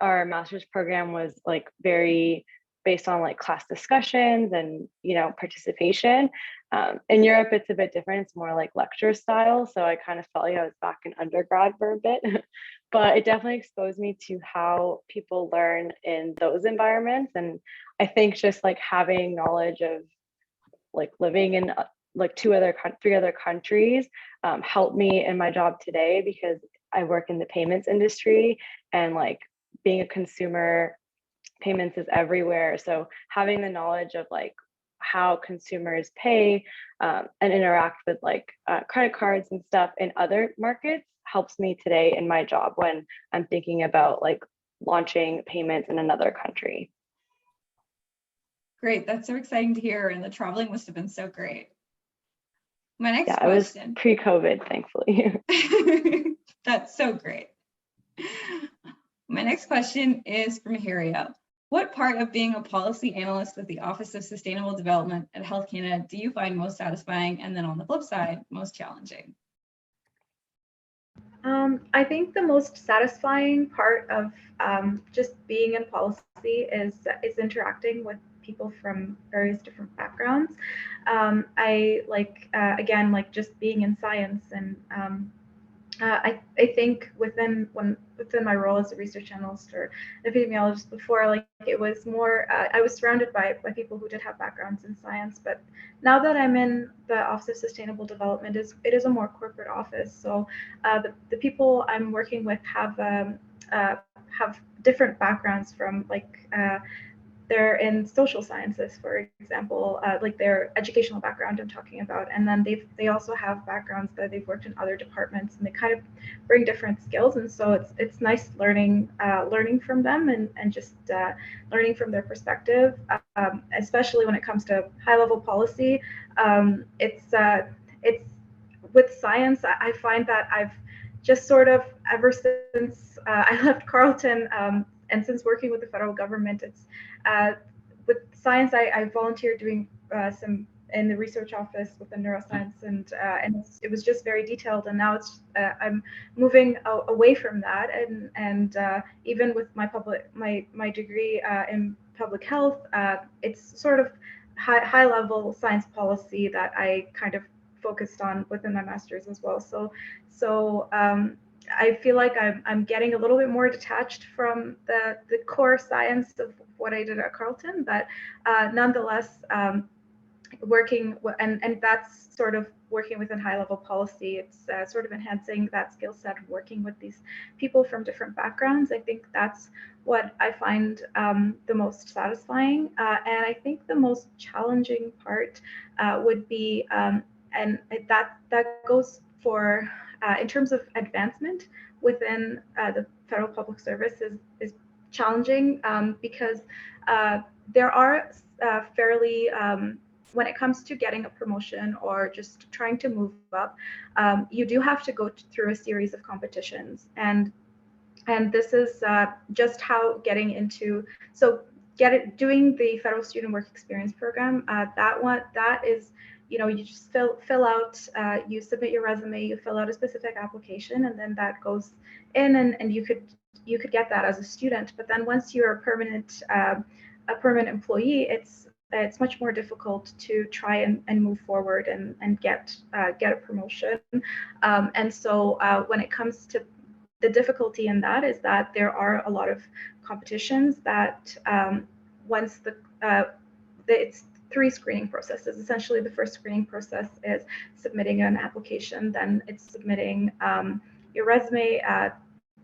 our master's program was like very based on like class discussions and, you know, participation. In Europe, it's a bit different. It's more like lecture style. So I kind of felt like I was back in undergrad for a bit, but it definitely exposed me to how people learn in those environments. And I think just like having knowledge of like living in like 3 other countries helped me in my job today, because I work in the payments industry, and like being a consumer, payments is everywhere. So having the knowledge of like how consumers pay and interact with like credit cards and stuff in other markets helps me today in my job when I'm thinking about like launching payments in another country. Great, that's so exciting to hear, and the traveling must have been so great. My next question. It was pre-COVID, thankfully. That's so great. My next question is from Hiria. What part of being a policy analyst with the Office of Sustainable Development at Health Canada do you find most satisfying, and then on the flip side, most challenging? I think the most satisfying part of just being in policy is interacting with people from various different backgrounds. I like, again, like just being in science, and I think within my role as a research analyst or epidemiologist before, like it was more, I was surrounded by people who did have backgrounds in science, but now that I'm in the Office of Sustainable Development, it is a more corporate office. So the people I'm working with have different backgrounds from like, they're in social sciences, for example, like their educational background I'm talking about, and then they also have backgrounds that they've worked in other departments, and they kind of bring different skills, and so it's nice learning from them and just learning from their perspective, especially when it comes to high-level policy. It's with science, I find that I've just sort of ever since I left Carleton. And since working with the federal government, it's with science, I volunteered doing some in the research office within neuroscience, and it was just very detailed. And now it's I'm moving away from that, and even with my degree in public health, it's sort of high level science policy that I kind of focused on within my master's as well. So I feel like I'm getting a little bit more detached from the core science of what I did at Carleton, but nonetheless, working and that's sort of working within high level policy. It's sort of enhancing that skill set of working with these people from different backgrounds. I think that's what I find the most satisfying, and I think the most challenging part would be, and that goes for in terms of advancement within the federal public service is challenging, because there are fairly when it comes to getting a promotion or just trying to move up, you do have to go through a series of competitions, and this is just how getting into doing the federal student work experience program. That is, you just fill out, you submit your resume, you fill out a specific application, and then that goes in, and you could get that as a student. But then once you're a permanent employee, it's much more difficult to try and move forward and get a promotion. And so when it comes to the difficulty in that is that there are a lot of competitions that once it's 3 screening processes. Essentially, the first screening process is submitting an application, then it's submitting your resume,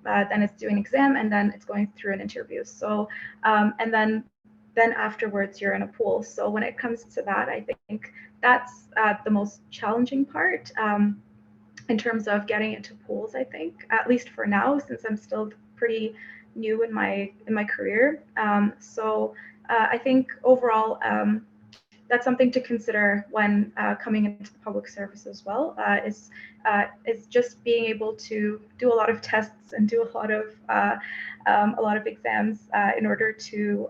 then it's doing an exam, and then it's going through an interview. So, and then afterwards you're in a pool. So when it comes to that, I think that's the most challenging part in terms of getting into pools, I think, at least for now, since I'm still pretty new in my career. So I think overall, that's something to consider when coming into the public service as well, is just being able to do a lot of tests and do a lot of exams in order to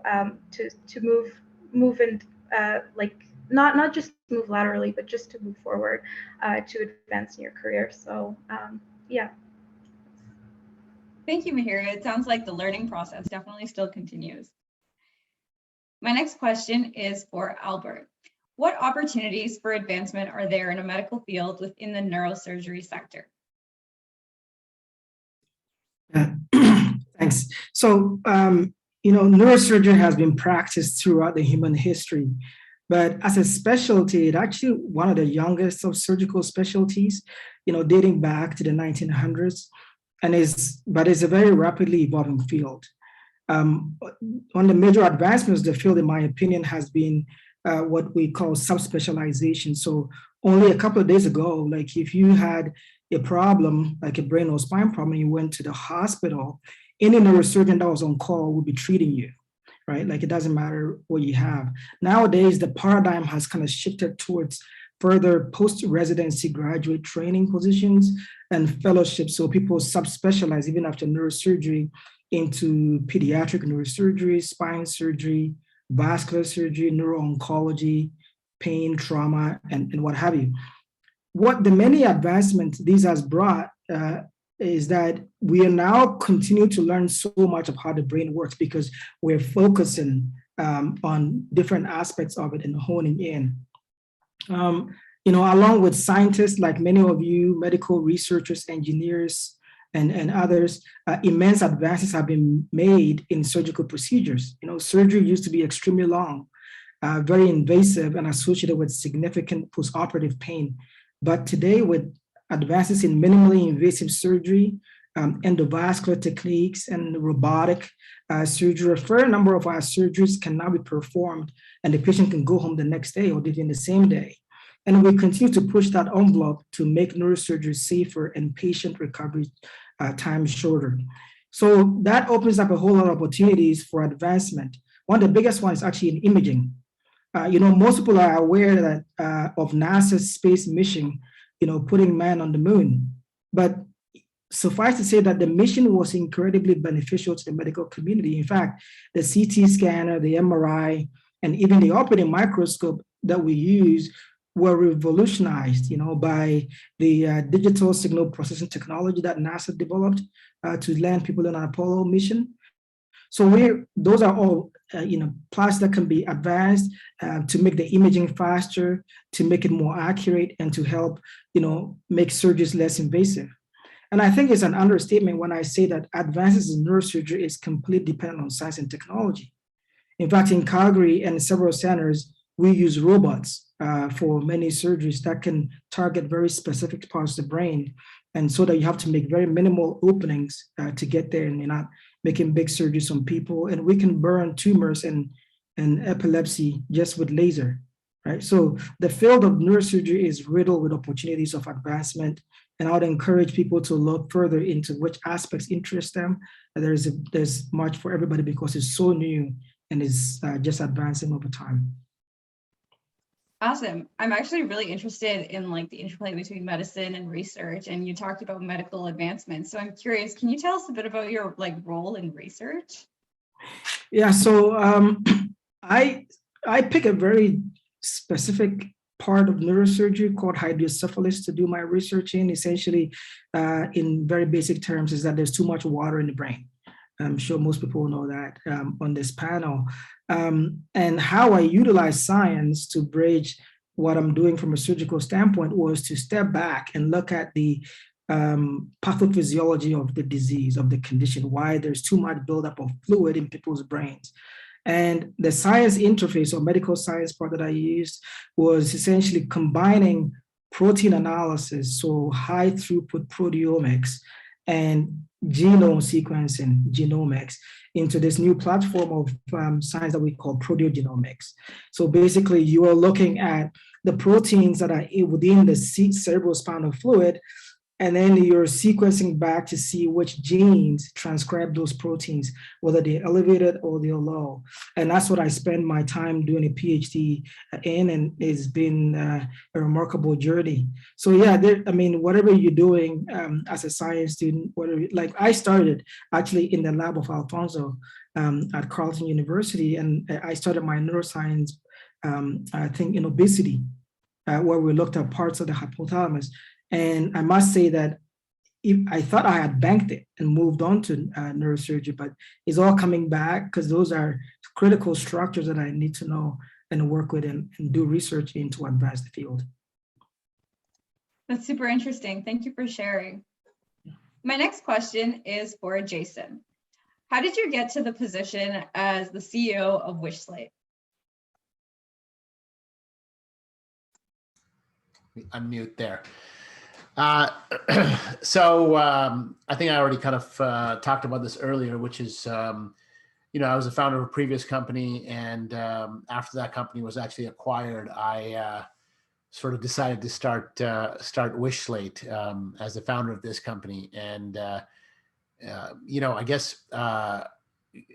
move and like not just move laterally, but just to move forward to advance in your career. So yeah. Thank you, Mahira. It sounds like the learning process definitely still continues. My next question is for Albert. What opportunities for advancement are there in a medical field within the neurosurgery sector? Thanks. So, neurosurgery has been practiced throughout the human history, but as a specialty, it's actually one of the youngest of surgical specialties, dating back to the 1900s, but it's a very rapidly evolving field. One of the major advancements of the field, in my opinion, has been what we call subspecialization. So only a couple of days ago, like if you had a problem, like a brain or spine problem, you went to the hospital, any neurosurgeon that was on call would be treating you, right? Like it doesn't matter what you have. Nowadays, the paradigm has kind of shifted towards further post-residency graduate training positions and fellowships. So people subspecialize even after neurosurgery into pediatric neurosurgery, spine surgery, vascular surgery, neuro-oncology, pain, trauma, and what have you. What the many advancements these has brought is that we are now continue to learn so much of how the brain works because we're focusing on different aspects of it and honing in. Along with scientists like many of you, medical researchers, engineers, and others, immense advances have been made in surgical procedures. Surgery used to be extremely long, very invasive, and associated with significant postoperative pain. But today, with advances in minimally invasive surgery, endovascular techniques, and robotic surgery, a fair number of our surgeries can now be performed, and the patient can go home the next day or even the same day. And we continue to push that envelope to make neurosurgery safer and patient recovery time shorter. So that opens up a whole lot of opportunities for advancement. One of the biggest ones is actually in imaging. Most people are aware that of NASA's space mission, putting man on the moon. But suffice to say that the mission was incredibly beneficial to the medical community. In fact, the CT scanner, the MRI, and even the operating microscope that we use were revolutionized, by the digital signal processing technology that NASA developed to land people on an Apollo mission. So those are all, parts that can be advanced to make the imaging faster, to make it more accurate, and to help, make surgeries less invasive. And I think it's an understatement when I say that advances in neurosurgery is completely dependent on science and technology. In fact, in Calgary and several centers, we use robots for many surgeries that can target very specific parts of the brain. And so that you have to make very minimal openings to get there, and you're not making big surgeries on people. And we can burn tumors and epilepsy just with laser, right? So the field of neurosurgery is riddled with opportunities of advancement. And I would encourage people to look further into which aspects interest them. There's much for everybody because it's so new and is just advancing over time. Awesome. I'm actually really interested in like the interplay between medicine and research, and you talked about medical advancements. So I'm curious, can you tell us a bit about your role in research? Yeah, so I pick a very specific part of neurosurgery called hydrocephalus to do my research in. Essentially, in very basic terms, is that there's too much water in the brain. I'm sure most people know that on this panel. And how I utilize science to bridge what I'm doing from a surgical standpoint was to step back and look at the pathophysiology of the disease, of the condition, why there's too much buildup of fluid in people's brains. And the science interface or medical science part that I used was essentially combining protein analysis, so high throughput proteomics, and genome sequencing, genomics, into this new platform of science that we call proteogenomics. So basically, you are looking at the proteins that are within the cerebrospinal fluid, and then you're sequencing back to see which genes transcribe those proteins, whether they're elevated or they're low. And that's what I spend my time doing a PhD in, and it's been a remarkable journey. So yeah, whatever you're doing as a science student, I started actually in the lab of Alfonso at Carleton University, and I started my neuroscience, I think, in obesity, where we looked at parts of the hypothalamus. And I must say that I thought I had banked it and moved on to neurosurgery, but it's all coming back because those are critical structures that I need to know and work with and do research in to advance the field. That's super interesting. Thank you for sharing. My next question is for Jason. How did you get to the position as the CEO of Slate? Unmute there. So I think I already kind of talked about this earlier, which is, I was a founder of a previous company, and after that company was actually acquired, I sort of decided to start Slate as the founder of this company. And, I guess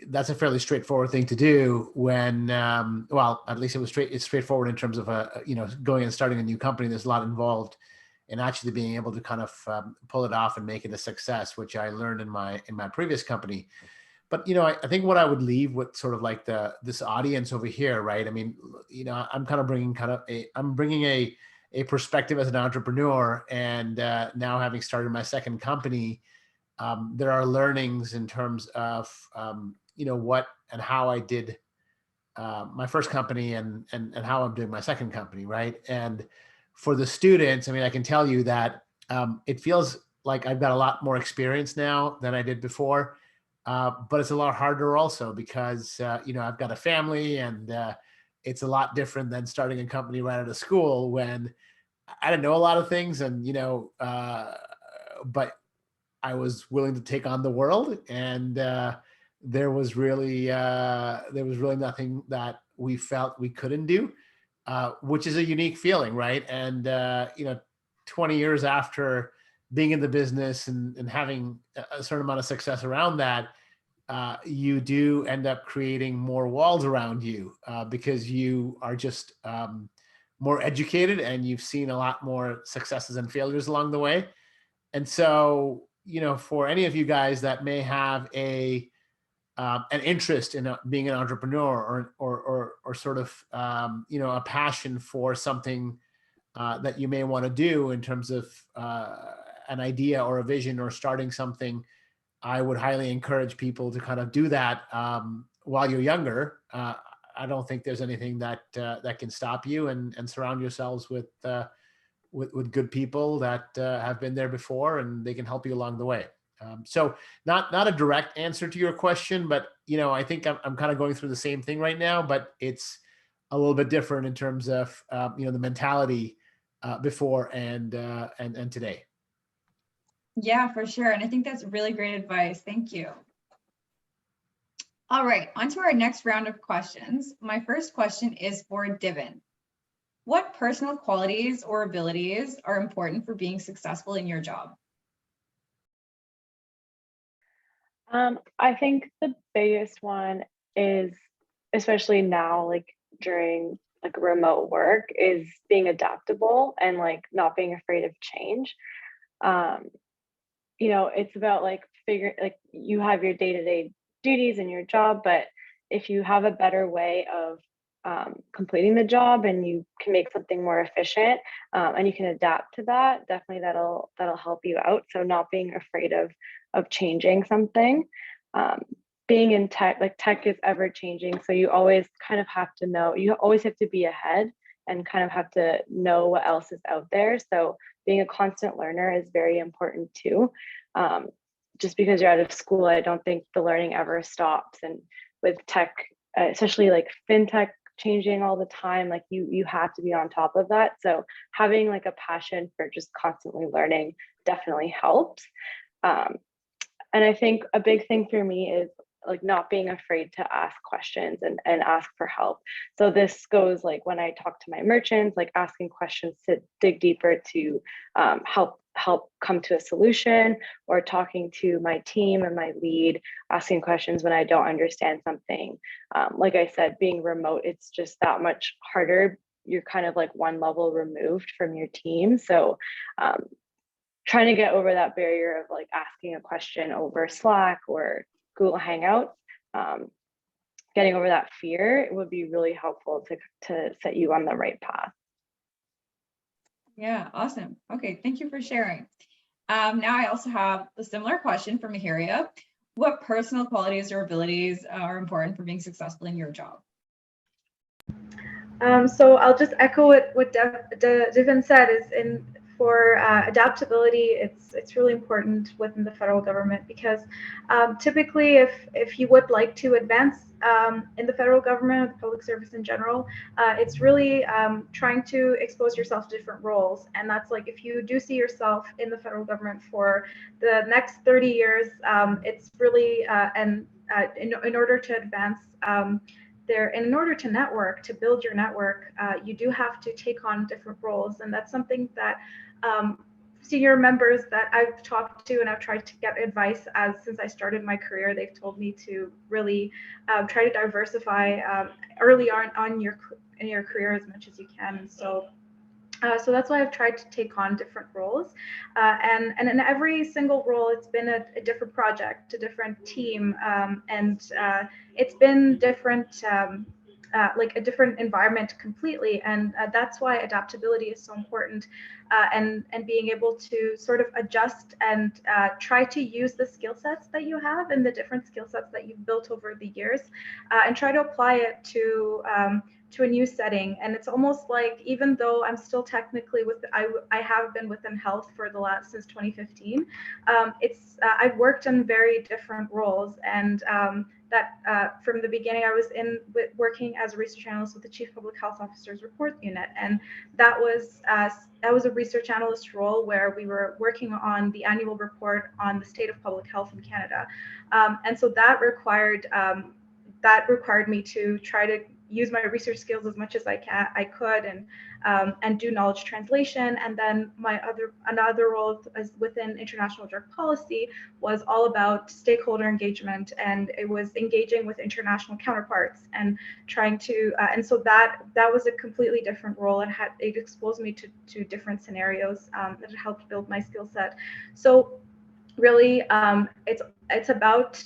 that's a fairly straightforward thing to do when, well, at least it's straightforward in terms of, going and starting a new company. There's a lot involved in actually being able to kind of pull it off and make it a success, which I learned in my previous company. But, I think what I would leave with sort of like this audience over here, right? I mean, I'm kind of bringing a perspective as an entrepreneur, and now having started my second company, there are learnings in terms of, what and how I did my first company and how I'm doing my second company, right? And for the students, I mean, I can tell you that it feels like I've got a lot more experience now than I did before, but it's a lot harder also because, I've got a family, and it's a lot different than starting a company right out of school when I didn't know a lot of things, and, but I was willing to take on the world, and there was really nothing that we felt we couldn't do. Which is a unique feeling, right? And 20 years after being in the business and having a certain amount of success around that, you do end up creating more walls around you because you are just more educated, and you've seen a lot more successes and failures along the way. And so, for any of you guys that may have a an interest in being an entrepreneur or sort of, a passion for something that you may want to do in terms of an idea or a vision or starting something, I would highly encourage people to kind of do that while you're younger. I don't think there's anything that can stop you, and surround yourselves with good people that have been there before, and they can help you along the way. So not a direct answer to your question, but I think I'm kind of going through the same thing right now, but it's a little bit different in terms of the mentality before and today. Yeah, for sure. And I think that's really great advice. Thank you. All right, on to our next round of questions. My first question is for Divin. What personal qualities or abilities are important for being successful in your job? I think the biggest one is, especially now, like during like remote work, is being adaptable and like not being afraid of change. It's about like you have your day-to-day duties in your job, but if you have a better way of completing the job and you can make something more efficient, and you can adapt to that, definitely that'll help you out. So not being afraid of changing something. Being in tech, like tech is ever changing, so you always kind of have to know, you always have to be ahead and kind of have to know what else is out there. So being a constant learner is very important too. Just because you're out of school, I don't think the learning ever stops. And with tech, especially like fintech changing all the time, like you have to be on top of that. So having like a passion for just constantly learning definitely helps. And I think a big thing for me is like not being afraid to ask questions and ask for help. So this goes like when I talk to my merchants, like asking questions to dig deeper to help come to a solution, or talking to my team and my lead, asking questions when I don't understand something. Like I said, being remote, it's just that much harder. You're kind of like one level removed from your team. So trying to get over that barrier of like asking a question over Slack or Google Hangouts, getting over that fear, it would be really helpful to set you on the right path. Yeah, awesome. Okay, thank you for sharing. Now I also have a similar question from Mahiria. What personal qualities or abilities are important for being successful in your job? So I'll just echo what Divin said. For adaptability, it's really important within the federal government, because typically if you would like to advance in the federal government, the public service in general, it's really trying to expose yourself to different roles. And that's like, if you do see yourself in the federal government for the next 30 years, it's really, in order to advance there, and in order to network, to build your network, you do have to take on different roles. And that's something that senior members that I've talked to and I've tried to get advice since I started my career, they've told me to really try to diversify early on in your career as much as you can. And so that's why I've tried to take on different roles, and in every single role, it's been a different project, a different team, and it's been different, like a different environment completely. And that's why adaptability is so important, and being able to sort of adjust and try to use the skill sets that you have and the different skill sets that you've built over the years, and try to apply it to a new setting. And it's almost like, even though I'm still technically I have been within health for since 2015, I've worked in very different roles, and that from the beginning I was working as a research analyst with the Chief Public Health Officer's report unit, and that was a research analyst role where we were working on the annual report on the state of public health in Canada, and so that required me to try to use my research skills as much as I could, and do knowledge translation. And then another role within international drug policy was all about stakeholder engagement, and it was engaging with international counterparts and trying to, and so that was a completely different role, and it exposed me to different scenarios that helped build my skill set. So really, it's about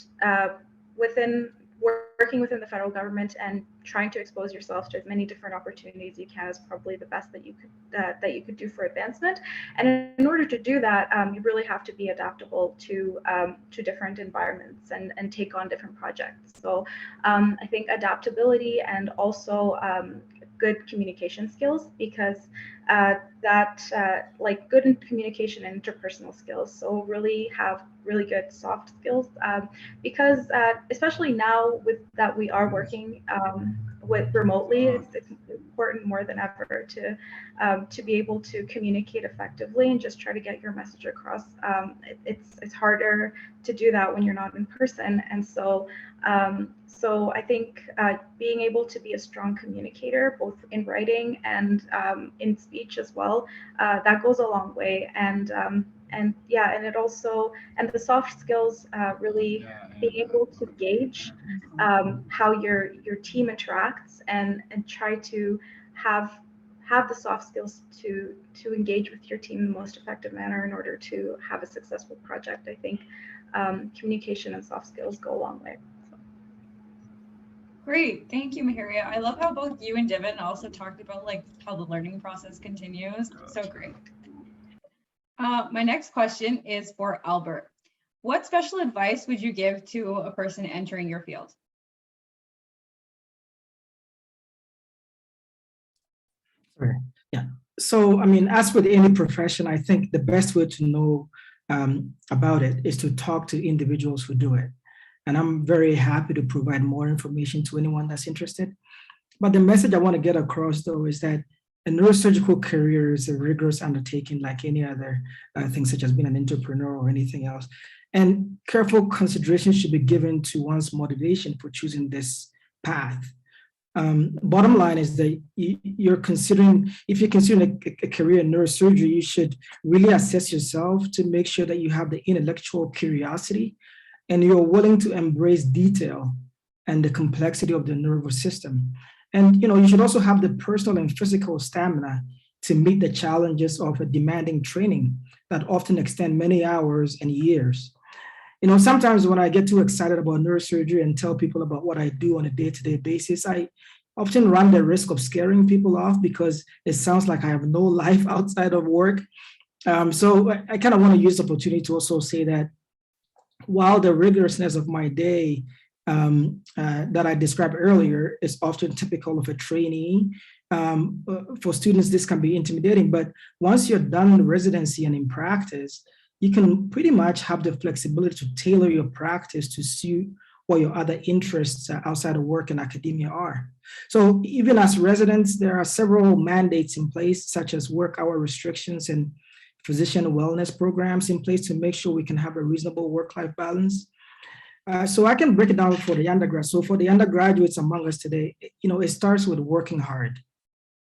working within the federal government and trying to expose yourself to as many different opportunities you can is probably the best that you could do for advancement. And in order to do that, you really have to be adaptable to different environments and take on different projects. So I think adaptability and also good communication skills, because like good in communication and interpersonal skills. So really have really good soft skills, because especially now that we are working with remotely, it's important more than ever to be able to communicate effectively and just try to get your message across. It's harder to do that when you're not in person, and so I think being able to be a strong communicator, both in writing and in speech as well, that goes a long way. And it also, and the soft skills, really being able to gauge how your team interacts and try to have the soft skills to engage with your team in the most effective manner in order to have a successful project. I think communication and soft skills go a long way. Great, thank you, Maharia. I love how both you and Divin also talked about like how the learning process continues. So great. My next question is for Albert. What special advice would you give to a person entering your field? Sorry. Yeah. So, I mean, as with any profession, I think the best way to know about it is to talk to individuals who do it. And I'm very happy to provide more information to anyone that's interested. But the message I want to get across, though, is that a neurosurgical career is a rigorous undertaking like any other thing, such as being an entrepreneur or anything else. And careful consideration should be given to one's motivation for choosing this path. Bottom line is that if you're considering a career in neurosurgery, you should really assess yourself to make sure that you have the intellectual curiosity and you're willing to embrace detail and the complexity of the nervous system. And you should also have the personal and physical stamina to meet the challenges of a demanding training that often extend many hours and years. Sometimes when I get too excited about neurosurgery and tell people about what I do on a day-to-day basis, I often run the risk of scaring people off because it sounds like I have no life outside of work. So I kind of want to use the opportunity to also say that while the rigorousness of my day that I described earlier is often typical of a trainee, for students, this can be intimidating. But once you're done in residency and in practice, you can pretty much have the flexibility to tailor your practice to suit what your other interests outside of work and academia are. So even as residents, there are several mandates in place, such as work hour restrictions and physician wellness programs in place to make sure we can have a reasonable work-life balance. So I can break it down for the undergrad. So for the undergraduates among us today, it starts with working hard,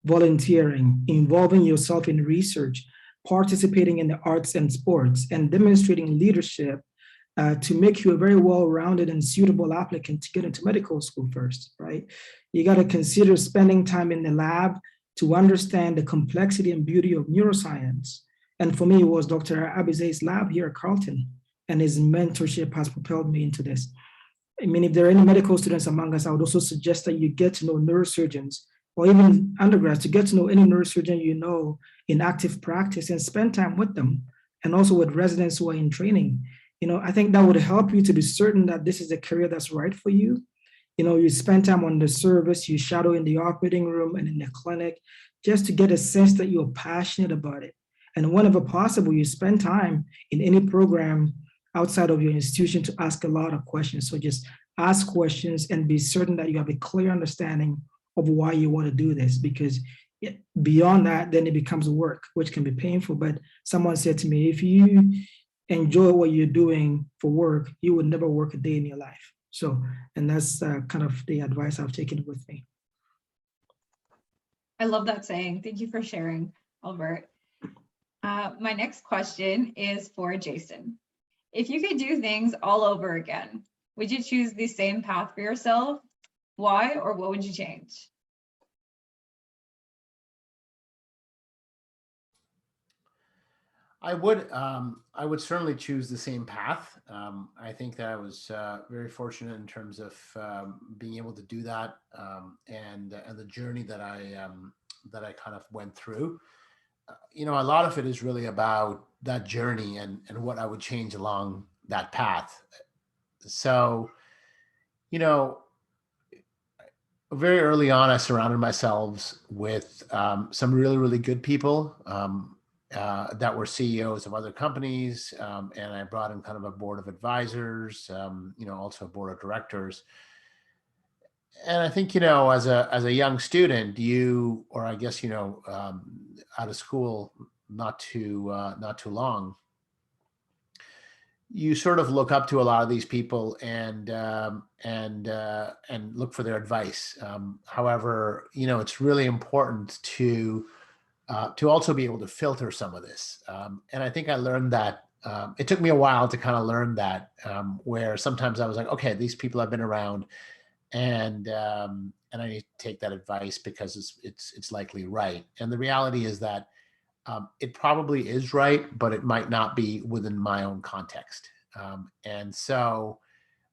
volunteering, involving yourself in research, participating in the arts and sports, and demonstrating leadership to make you a very well-rounded and suitable applicant to get into medical school first, right? You got to consider spending time in the lab to understand the complexity and beauty of neuroscience. And for me, it was Dr. Abize's lab here at Carleton, and his mentorship has propelled me into this. I mean, if there are any medical students among us, I would also suggest that you get to know neurosurgeons, or even undergrads, to get to know any neurosurgeon you know in active practice and spend time with them, and also with residents who are in training. I think that would help you to be certain that this is a career that's right for you. You spend time on the service, you shadow in the operating room and in the clinic, just to get a sense that you're passionate about it. And whenever possible, you spend time in any program outside of your institution to ask a lot of questions. So just ask questions and be certain that you have a clear understanding of why you want to do this, because beyond that, then it becomes work, which can be painful. But someone said to me, if you enjoy what you're doing for work, you would never work a day in your life. So, and that's kind of the advice I've taken with me. I love that saying. Thank you for sharing, Albert. My next question is for Jason. If you could do things all over again, would you choose the same path for yourself? Why, or what would you change? I would certainly choose the same path. I think that I was very fortunate in terms of being able to do that, and the journey that I kind of went through. You know, a lot of it is really about that journey and what I would change along that path. So, you know, very early on, I surrounded myself with some really, really good people that were CEOs of other companies. And I brought in kind of a board of advisors, you know, also a board of directors. And I think, you know, as a young student, or I guess, you know, out of school, not too long, you sort of look up to a lot of these people and look for their advice. However, you know, it's really important to also be able to filter some of this. And I think I learned that. It took me a while to kind of learn that, where sometimes I was like, okay, these people have been around, and I need to take that advice because it's likely right. And the reality is that it probably is right, but it might not be within my own context. And so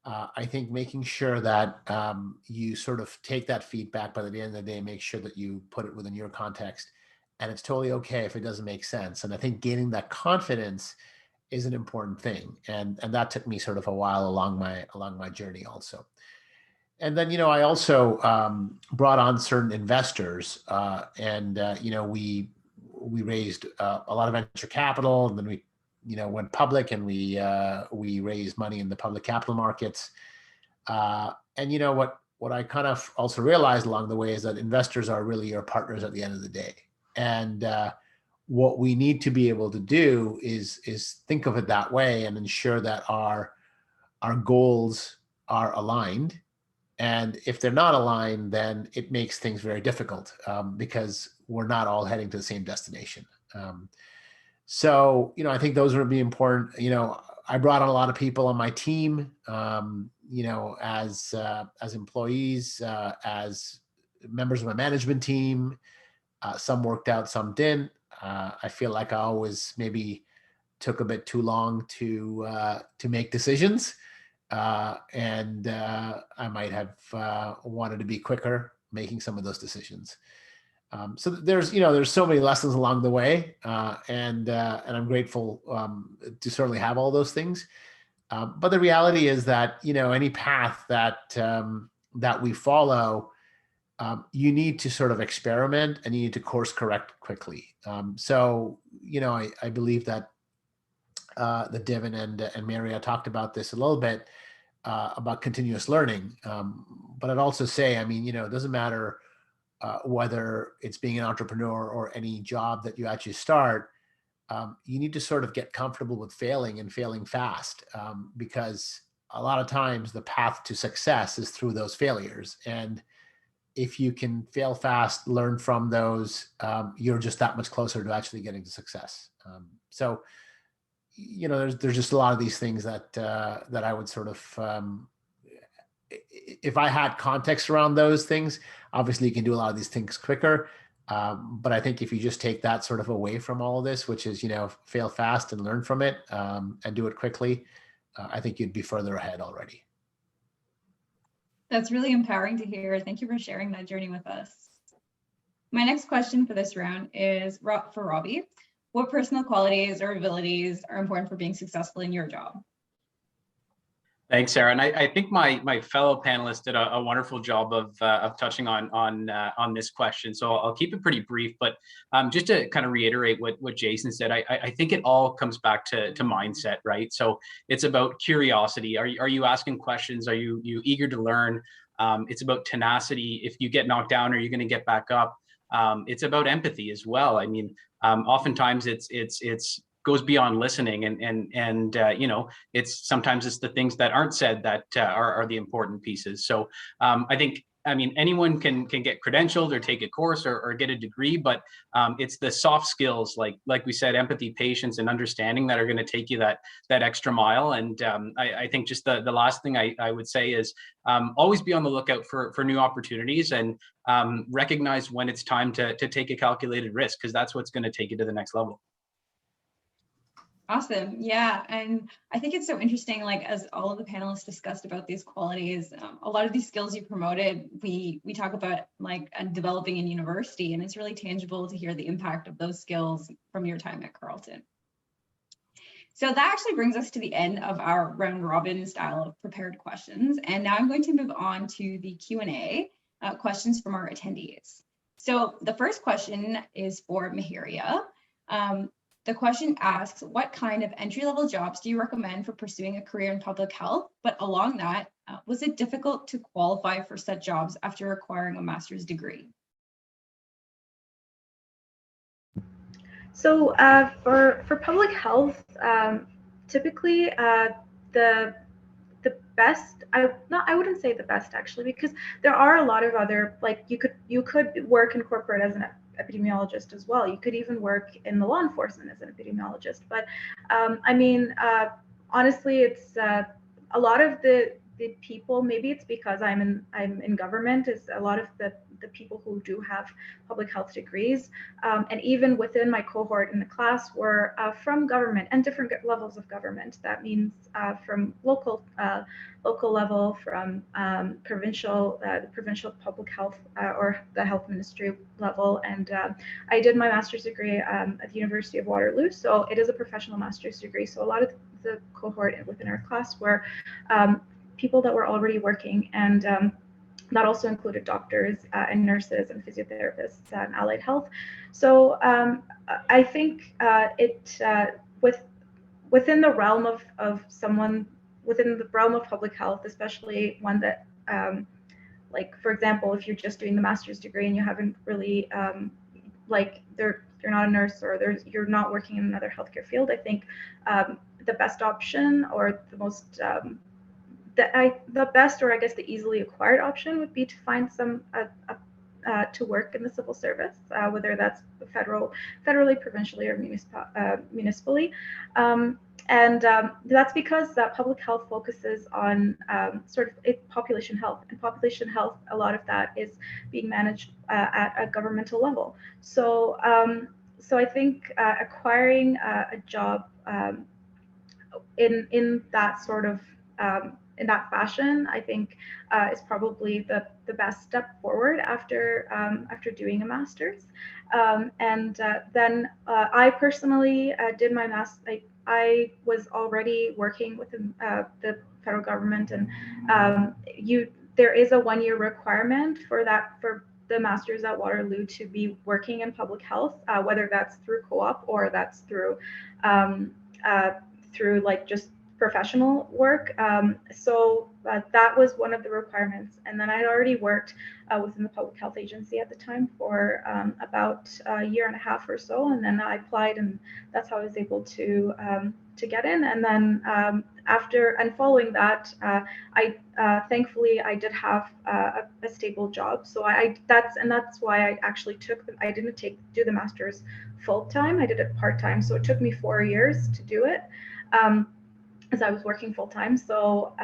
I think making sure that you sort of take that feedback, but at the end of the day, make sure that you put it within your context. And it's totally okay if it doesn't make sense. And I think gaining that confidence is an important thing. And that took me sort of a while along my journey also. And then, you know, I also brought on certain investors, and you know, we raised a lot of venture capital, and then we, you know, went public, and we raised money in the public capital markets. And you know what I kind of also realized along the way is that investors are really your partners at the end of the day. And what we need to be able to do is think of it that way and ensure that our goals are aligned. And if they're not aligned, then it makes things very difficult, because we're not all heading to the same destination. So, you know, I think those would be important. You know, I brought on a lot of people on my team, you know, as employees, as members of my management team. Some worked out, some didn't. I feel like I always maybe took a bit too long to make decisions. And I might have wanted to be quicker making some of those decisions. So there's so many lessons along the way, and I'm grateful to certainly have all those things. But the reality is that, you know, any path that we follow, you need to sort of experiment, and you need to course correct quickly. So, you know, I believe that the Devin and Maria talked about this a little bit, about continuous learning. But I'd also say, I mean, you know, it doesn't matter whether it's being an entrepreneur or any job that you actually start, you need to sort of get comfortable with failing and failing fast, because a lot of times the path to success is through those failures. And if you can fail fast, learn from those, you're just that much closer to actually getting to success. So, you know, there's just a lot of these things that I would sort of, if I had context around those things, obviously you can do a lot of these things quicker. But I think if you just take that sort of away from all of this, which is, you know, fail fast and learn from it, and do it quickly, I think you'd be further ahead already. That's really empowering to hear. Thank you for sharing that journey with us. My next question for this round is for Robbie. What personal qualities or abilities are important for being successful in your job? Thanks, Sarah. And I think my fellow panelists did a wonderful job of touching on this question. So I'll keep it pretty brief, but just to kind of reiterate what Jason said, I think it all comes back to mindset, right? So it's about curiosity. Are you asking questions? Are you eager to learn? It's about tenacity. If you get knocked down, are you going to get back up? It's about empathy as well. I mean, oftentimes it's goes beyond listening, and you know, sometimes it's the things that aren't said that are the important pieces. So I think, I mean, anyone can get credentialed or take a course or get a degree, but it's the soft skills, like we said, empathy, patience, and understanding, that are going to take you that extra mile. And I think just the last thing I would say is always be on the lookout for new opportunities, and recognize when it's time to take a calculated risk, because that's what's going to take you to the next level. Awesome. Yeah. And I think it's so interesting, like as all of the panelists discussed about these qualities, a lot of these skills you promoted, we talk about like developing in university, and it's really tangible to hear the impact of those skills from your time at Carleton. So that actually brings us to the end of our round robin style of prepared questions. And now I'm going to move on to the Q&A questions from our attendees. So the first question is for Mahiria. The question asks, what kind of entry-level jobs do you recommend for pursuing a career in public health? But along that, was it difficult to qualify for such jobs after acquiring a master's degree? So for public health, typically the best, I wouldn't say the best actually, because there are a lot of other, like you could work in corporate as an epidemiologist as well. You could even work in the law enforcement as an epidemiologist. But I mean, honestly, it's a lot of the people, maybe it's because I'm in government, is a lot of the people who do have public health degrees, and even within my cohort in the class were from government and different levels of government. That means from local level, from provincial, the provincial public health or the health ministry level. And I did my master's degree at the University of Waterloo, so it is a professional master's degree. So a lot of the cohort within our class were people that were already working, and that also included doctors and nurses and physiotherapists and allied health. So I think within the realm of someone, within the realm of public health, especially one that, like for example, if you're just doing the master's degree and you haven't really, like you're not a nurse or you're not working in another healthcare field, I think the best option, or the most the best, or I guess the easily acquired option, would be to find some to work in the civil service, whether that's federally, provincially, or municipally. And that's because that public health focuses on sort of population health, and population health, a lot of that is being managed at a governmental level. So so I think acquiring a job in that sort of in that fashion, I think is probably the best step forward after doing a master's. And then I personally did my master's. I was already working with the federal government, and there is a 1-year requirement for the master's at Waterloo to be working in public health, whether that's through co-op or that's through like just professional work. So that was one of the requirements. And then I had already worked within the public health agency at the time for about a year and a half or so. And then I applied, and that's how I was able to get in. And then after and following that, I thankfully I did have a stable job. So that's why I actually I didn't do the master's full time. I did it part time. So it took me 4 years to do it. As I was working full time. So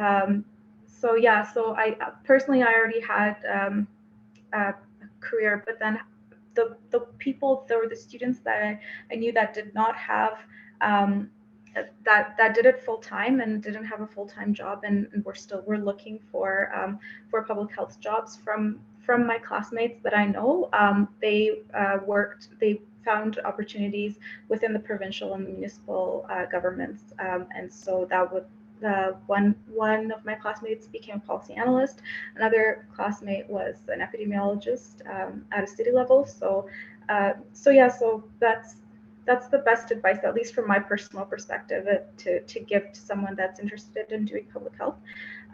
yeah, so I personally, I already had a career, but then the students that I knew that did not have that did it full time and didn't have a full time job, and we're looking for public health jobs from my classmates that I know. They found opportunities within the provincial and municipal governments, and so that would one of my classmates became a policy analyst. Another classmate was an epidemiologist at a city level. So yeah, so that's the best advice, at least from my personal perspective, to give to someone that's interested in doing public health.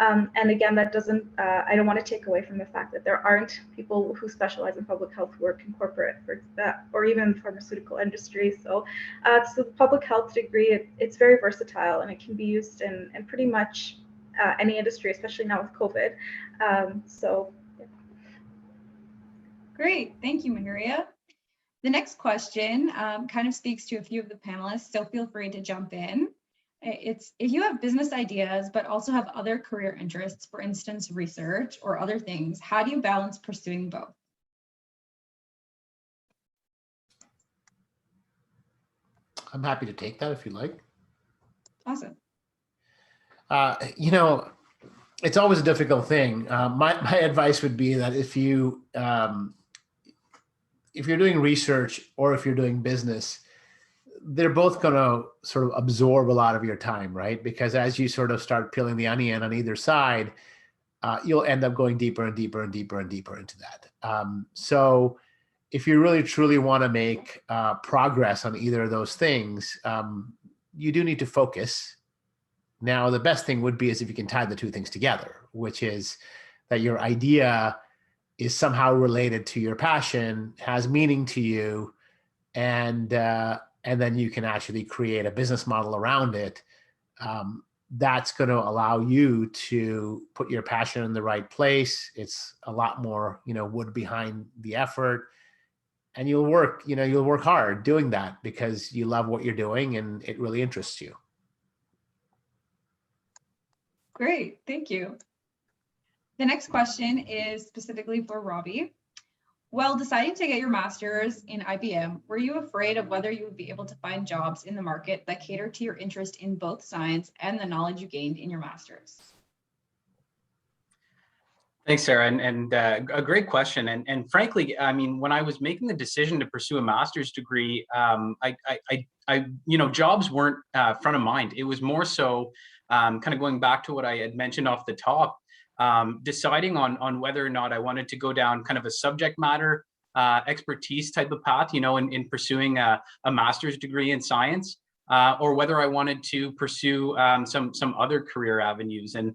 And again, that doesn't, I don't want to take away from the fact that there aren't people who specialize in public health who work in corporate or even pharmaceutical industry. So the public health degree, it's very versatile, and it can be used in pretty much any industry, especially now with COVID. So yeah. Great, thank you, Mahiria. The next question kind of speaks to a few of the panelists, so feel free to jump in. It's, if you have business ideas, but also have other career interests, for instance, research or other things, how do you balance pursuing both? I'm happy to take that if you like. Awesome. You know, it's always a difficult thing. My advice would be that if you're doing research or if you're doing business, they're both going to sort of absorb a lot of your time, right? Because as you sort of start peeling the onion on either side, you'll end up going deeper and deeper and deeper and deeper into that. So if you really truly want to make progress on either of those things, you do need to focus. Now, the best thing would be is if you can tie the two things together, which is that your idea is somehow related to your passion, has meaning to you, and then you can actually create a business model around it. That's going to allow you to put your passion in the right place. It's a lot more, wood behind the effort, and you'll work hard doing that because you love what you're doing and it really interests you. Great, thank you. The next question is specifically for Robbie. While deciding to get your master's in IBM, were you afraid of whether you would be able to find jobs in the market that cater to your interest in both science and the knowledge you gained in your master's? Thanks, Sarah, and a great question. And frankly, I mean, when I was making the decision to pursue a master's degree, jobs weren't front of mind. It was more so kind of going back to what I had mentioned off the top, deciding on whether or not I wanted to go down kind of a subject matter expertise type of path, in pursuing a master's degree in science. Or whether I wanted to pursue some other career avenues. And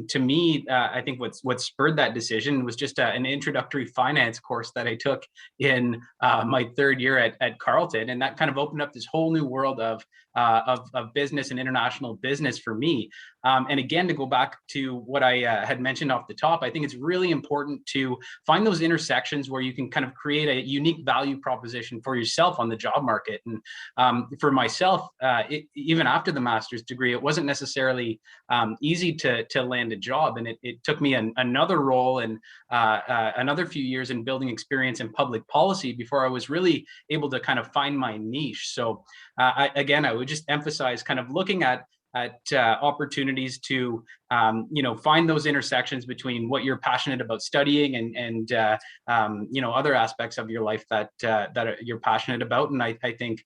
to me, I think what spurred that decision was just an introductory finance course that I took in my third year at Carleton, and that kind of opened up this whole new world of business and international business for me. And again, to go back to what I had mentioned off the top, I think it's really important to find those intersections where you can kind of create a unique value proposition for yourself on the job market. And for myself, even after the master's degree, it wasn't necessarily easy to land a job. And it took me another role and another few years in building experience in public policy before I was really able to kind of find my niche. So I would just emphasize kind of looking at opportunities to find those intersections between what you're passionate about studying and other aspects of your life that you're passionate about. And I think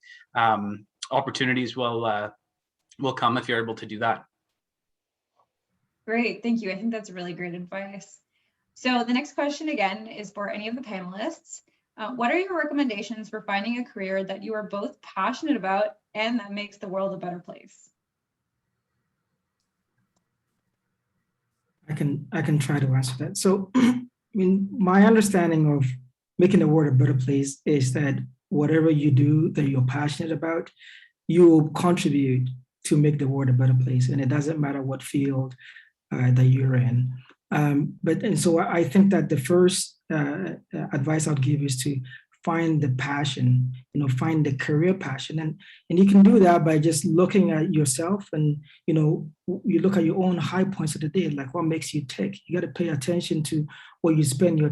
opportunities will come if you're able to do that. Great, thank you. I think that's really great advice. So the next question again is for any of the panelists. What are your recommendations for finding a career that you are both passionate about and that makes the world a better place? I can try to answer that. So, I mean, my understanding of making the world a better place is that whatever you do that you're passionate about, you will contribute to make the world a better place, and it doesn't matter what field that you're in. So I think that the first advice I'd give is to find the passion, find the career passion. And you can do that by just looking at yourself and, you look at your own high points of the day, like what makes you tick. You got to pay attention to what you spend your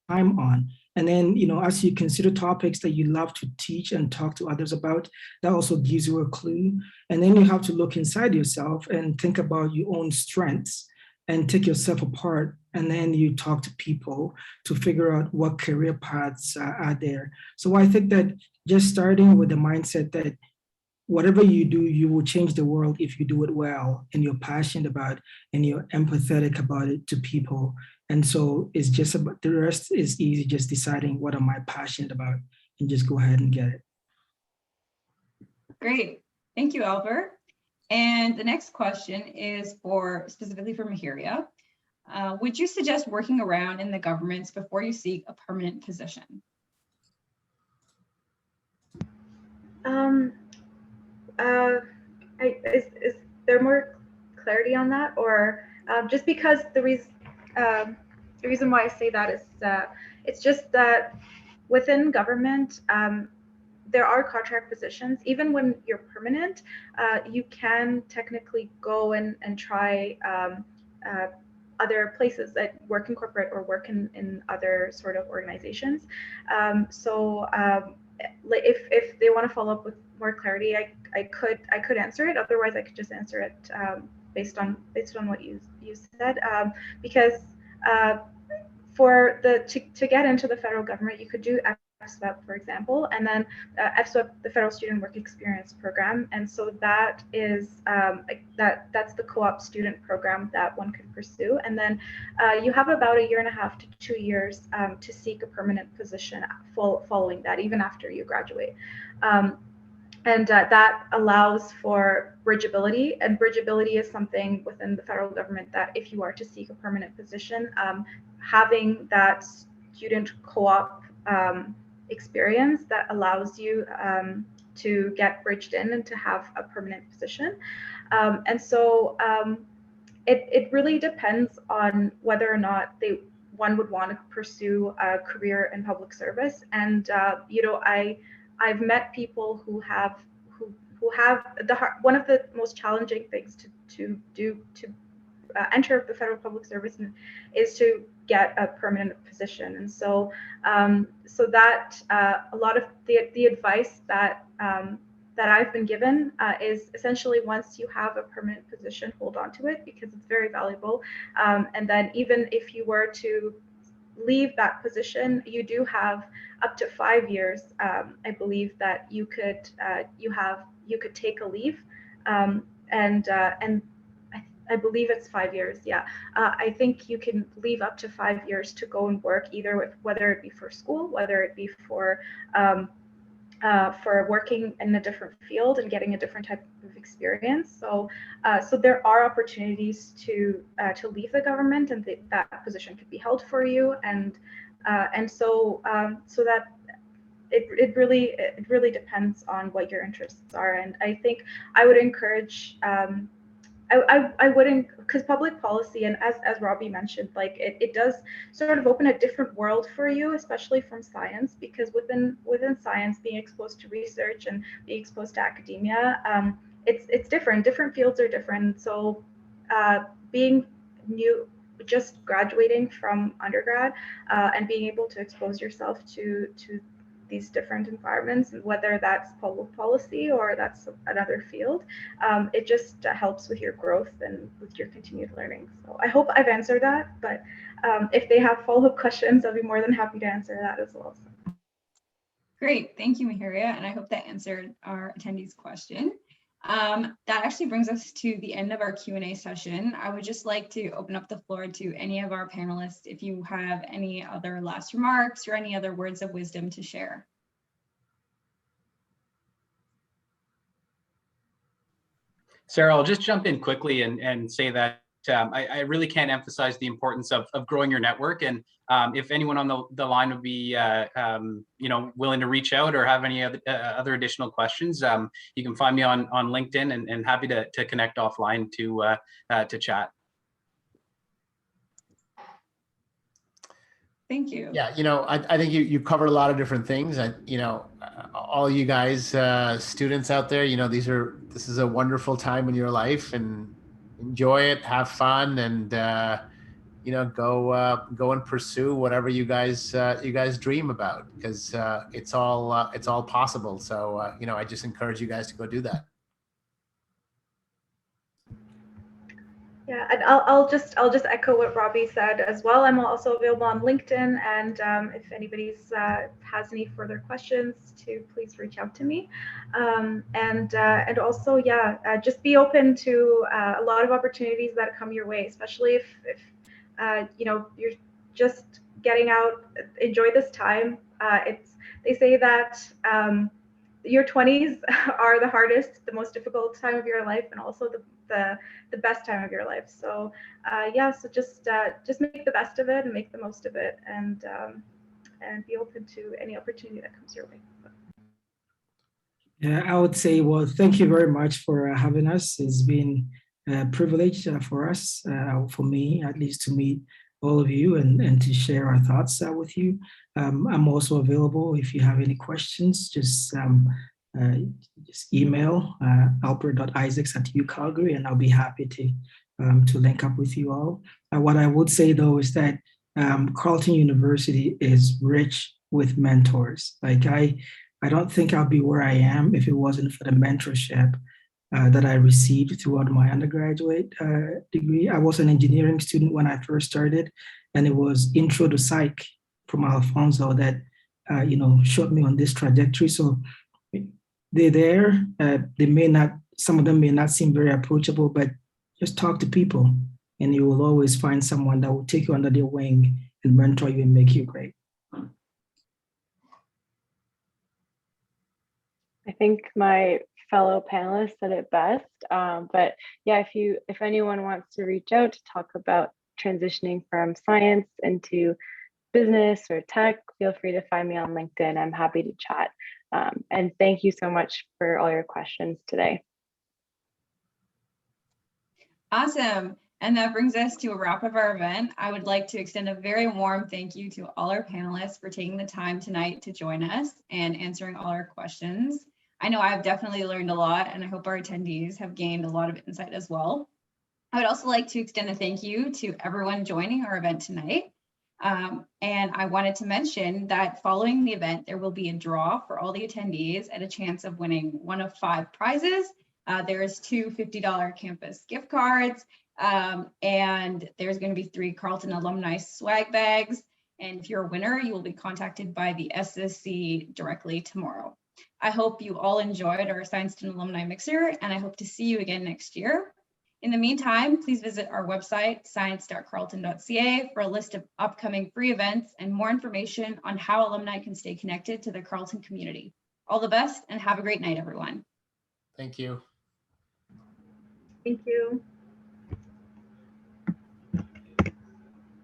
time on. And then, as you consider topics that you love to teach and talk to others about, that also gives you a clue. And then you have to look inside yourself and think about your own strengths and take yourself apart. And then you talk to people to figure out what career paths are there. So I think that just starting with the mindset that whatever you do, you will change the world if you do it well and you're passionate about and you're empathetic about it to people. And so it's just about, the rest is easy, just deciding what am I passionate about and just go ahead and get it. Great, thank you, Albert. And the next question is specifically for Mahiria. Would you suggest working around in the governments before you seek a permanent position? Is there more clarity on that, or just because the reason why I say that is it's just that within government there are contract positions. Even when you're permanent, you can technically go and try other places that work in corporate or work in other sort of organizations. if they want to follow up with more clarity, I could answer it. Otherwise, I could just answer it based on what you said. Because for to get into the federal government, you could do FSWEP, for example, and then FSWEP, the Federal Student Work Experience Program, and so that is that's the co-op student program that one could pursue, and then you have about 1.5 to 2 years to seek a permanent position following that, even after you graduate. And that allows for bridgeability, and bridgeability is something within the federal government that if you are to seek a permanent position, having that student co-op experience that allows you to get bridged in and to have a permanent position. And so it really depends on whether or not one would want to pursue a career in public service. And I've met people who have one of the most challenging things to do to enter the federal public service is to get a permanent position. And so that a lot of the advice that I've been given is essentially, once you have a permanent position, hold on to it, because it's very valuable. And then even if you were to leave that position, you do have up to 5 years. I believe that you could take a leave, and I believe it's 5 years. Yeah, I think you can leave up to 5 years to go and work, either whether it be for school, whether it be for working in a different field and getting a different type of experience. So there are opportunities to leave the government, and that position could be held for you, and so that it really depends on what your interests are. And I think I would encourage. I wouldn't, because public policy, and as Robbie mentioned, like it does sort of open a different world for you, especially from science, because within science, being exposed to research and being exposed to academia, it's different. Different fields are different. So being new, just graduating from undergrad, and being able to expose yourself to these different environments, whether that's public policy or that's another field, it just helps with your growth and with your continued learning. So I hope I've answered that, but if they have follow-up questions, I'll be more than happy to answer that as well. Great, thank you, Miharia, and I hope that answered our attendees' question. That actually brings us to the end of our Q&A session. I would just like to open up the floor to any of our panelists if you have any other last remarks or any other words of wisdom to share. Sarah, I'll just jump in quickly and say that I really can't emphasize the importance of growing your network. And if anyone on the line would be willing to reach out or have any other additional questions, you can find me on LinkedIn, and happy to connect offline to chat. Thank you. Yeah, I think you covered a lot of different things. All you guys, students out there, this is a wonderful time in your life, and enjoy it, have fun, and go and pursue whatever you guys dream about, because it's all possible. So I just encourage you guys to go do that. Yeah, and I'll just echo what Robbie said as well. I'm also available on LinkedIn, and if anybody has any further questions, please reach out to me. And also, yeah, just be open to a lot of opportunities that come your way, especially if you're just getting out. Enjoy this time. They say that your 20s are the hardest, the most difficult time of your life, and also the best time of your life. So yeah, so just make the best of it and make the most of it, and be open to any opportunity that comes your way. Yeah, I would say, well, thank you very much for having us. It's been a privilege for us, for me at least, to meet all of you and to share our thoughts with you. I'm also available if you have any questions. Just email albert.isaacs@UCalgary, and I'll be happy to link up with you all. What I would say though is that Carleton University is rich with mentors. Like I don't think I'll be where I am if it wasn't for the mentorship that I received throughout my undergraduate degree. I was an engineering student when I first started, and it was Intro to Psych from Alfonso that showed me on this trajectory. So they're there. Some of them may not seem very approachable, but just talk to people, and you will always find someone that will take you under their wing and mentor you and make you great. I think my fellow panelists said it best. But yeah, if anyone wants to reach out to talk about transitioning from science into business or tech, feel free to find me on LinkedIn. I'm happy to chat. And thank you so much for all your questions today. Awesome. And that brings us to a wrap of our event. I would like to extend a very warm thank you to all our panelists for taking the time tonight to join us and answering all our questions. I know I've definitely learned a lot, and I hope our attendees have gained a lot of insight as well. I would also like to extend a thank you to everyone joining our event tonight. And I wanted to mention that following the event, there will be a draw for all the attendees and a chance of winning one of 5 prizes. There's 2 $50 campus gift cards, and there's going to be 3 Carleton alumni swag bags. And if you're a winner, you will be contacted by the SSC directly tomorrow. I hope you all enjoyed our Science Student Alumni Mixer, and I hope to see you again next year. In the meantime, please visit our website, science.carleton.ca, for a list of upcoming free events and more information on how alumni can stay connected to the Carleton community. All the best and have a great night, everyone. Thank you. Thank you.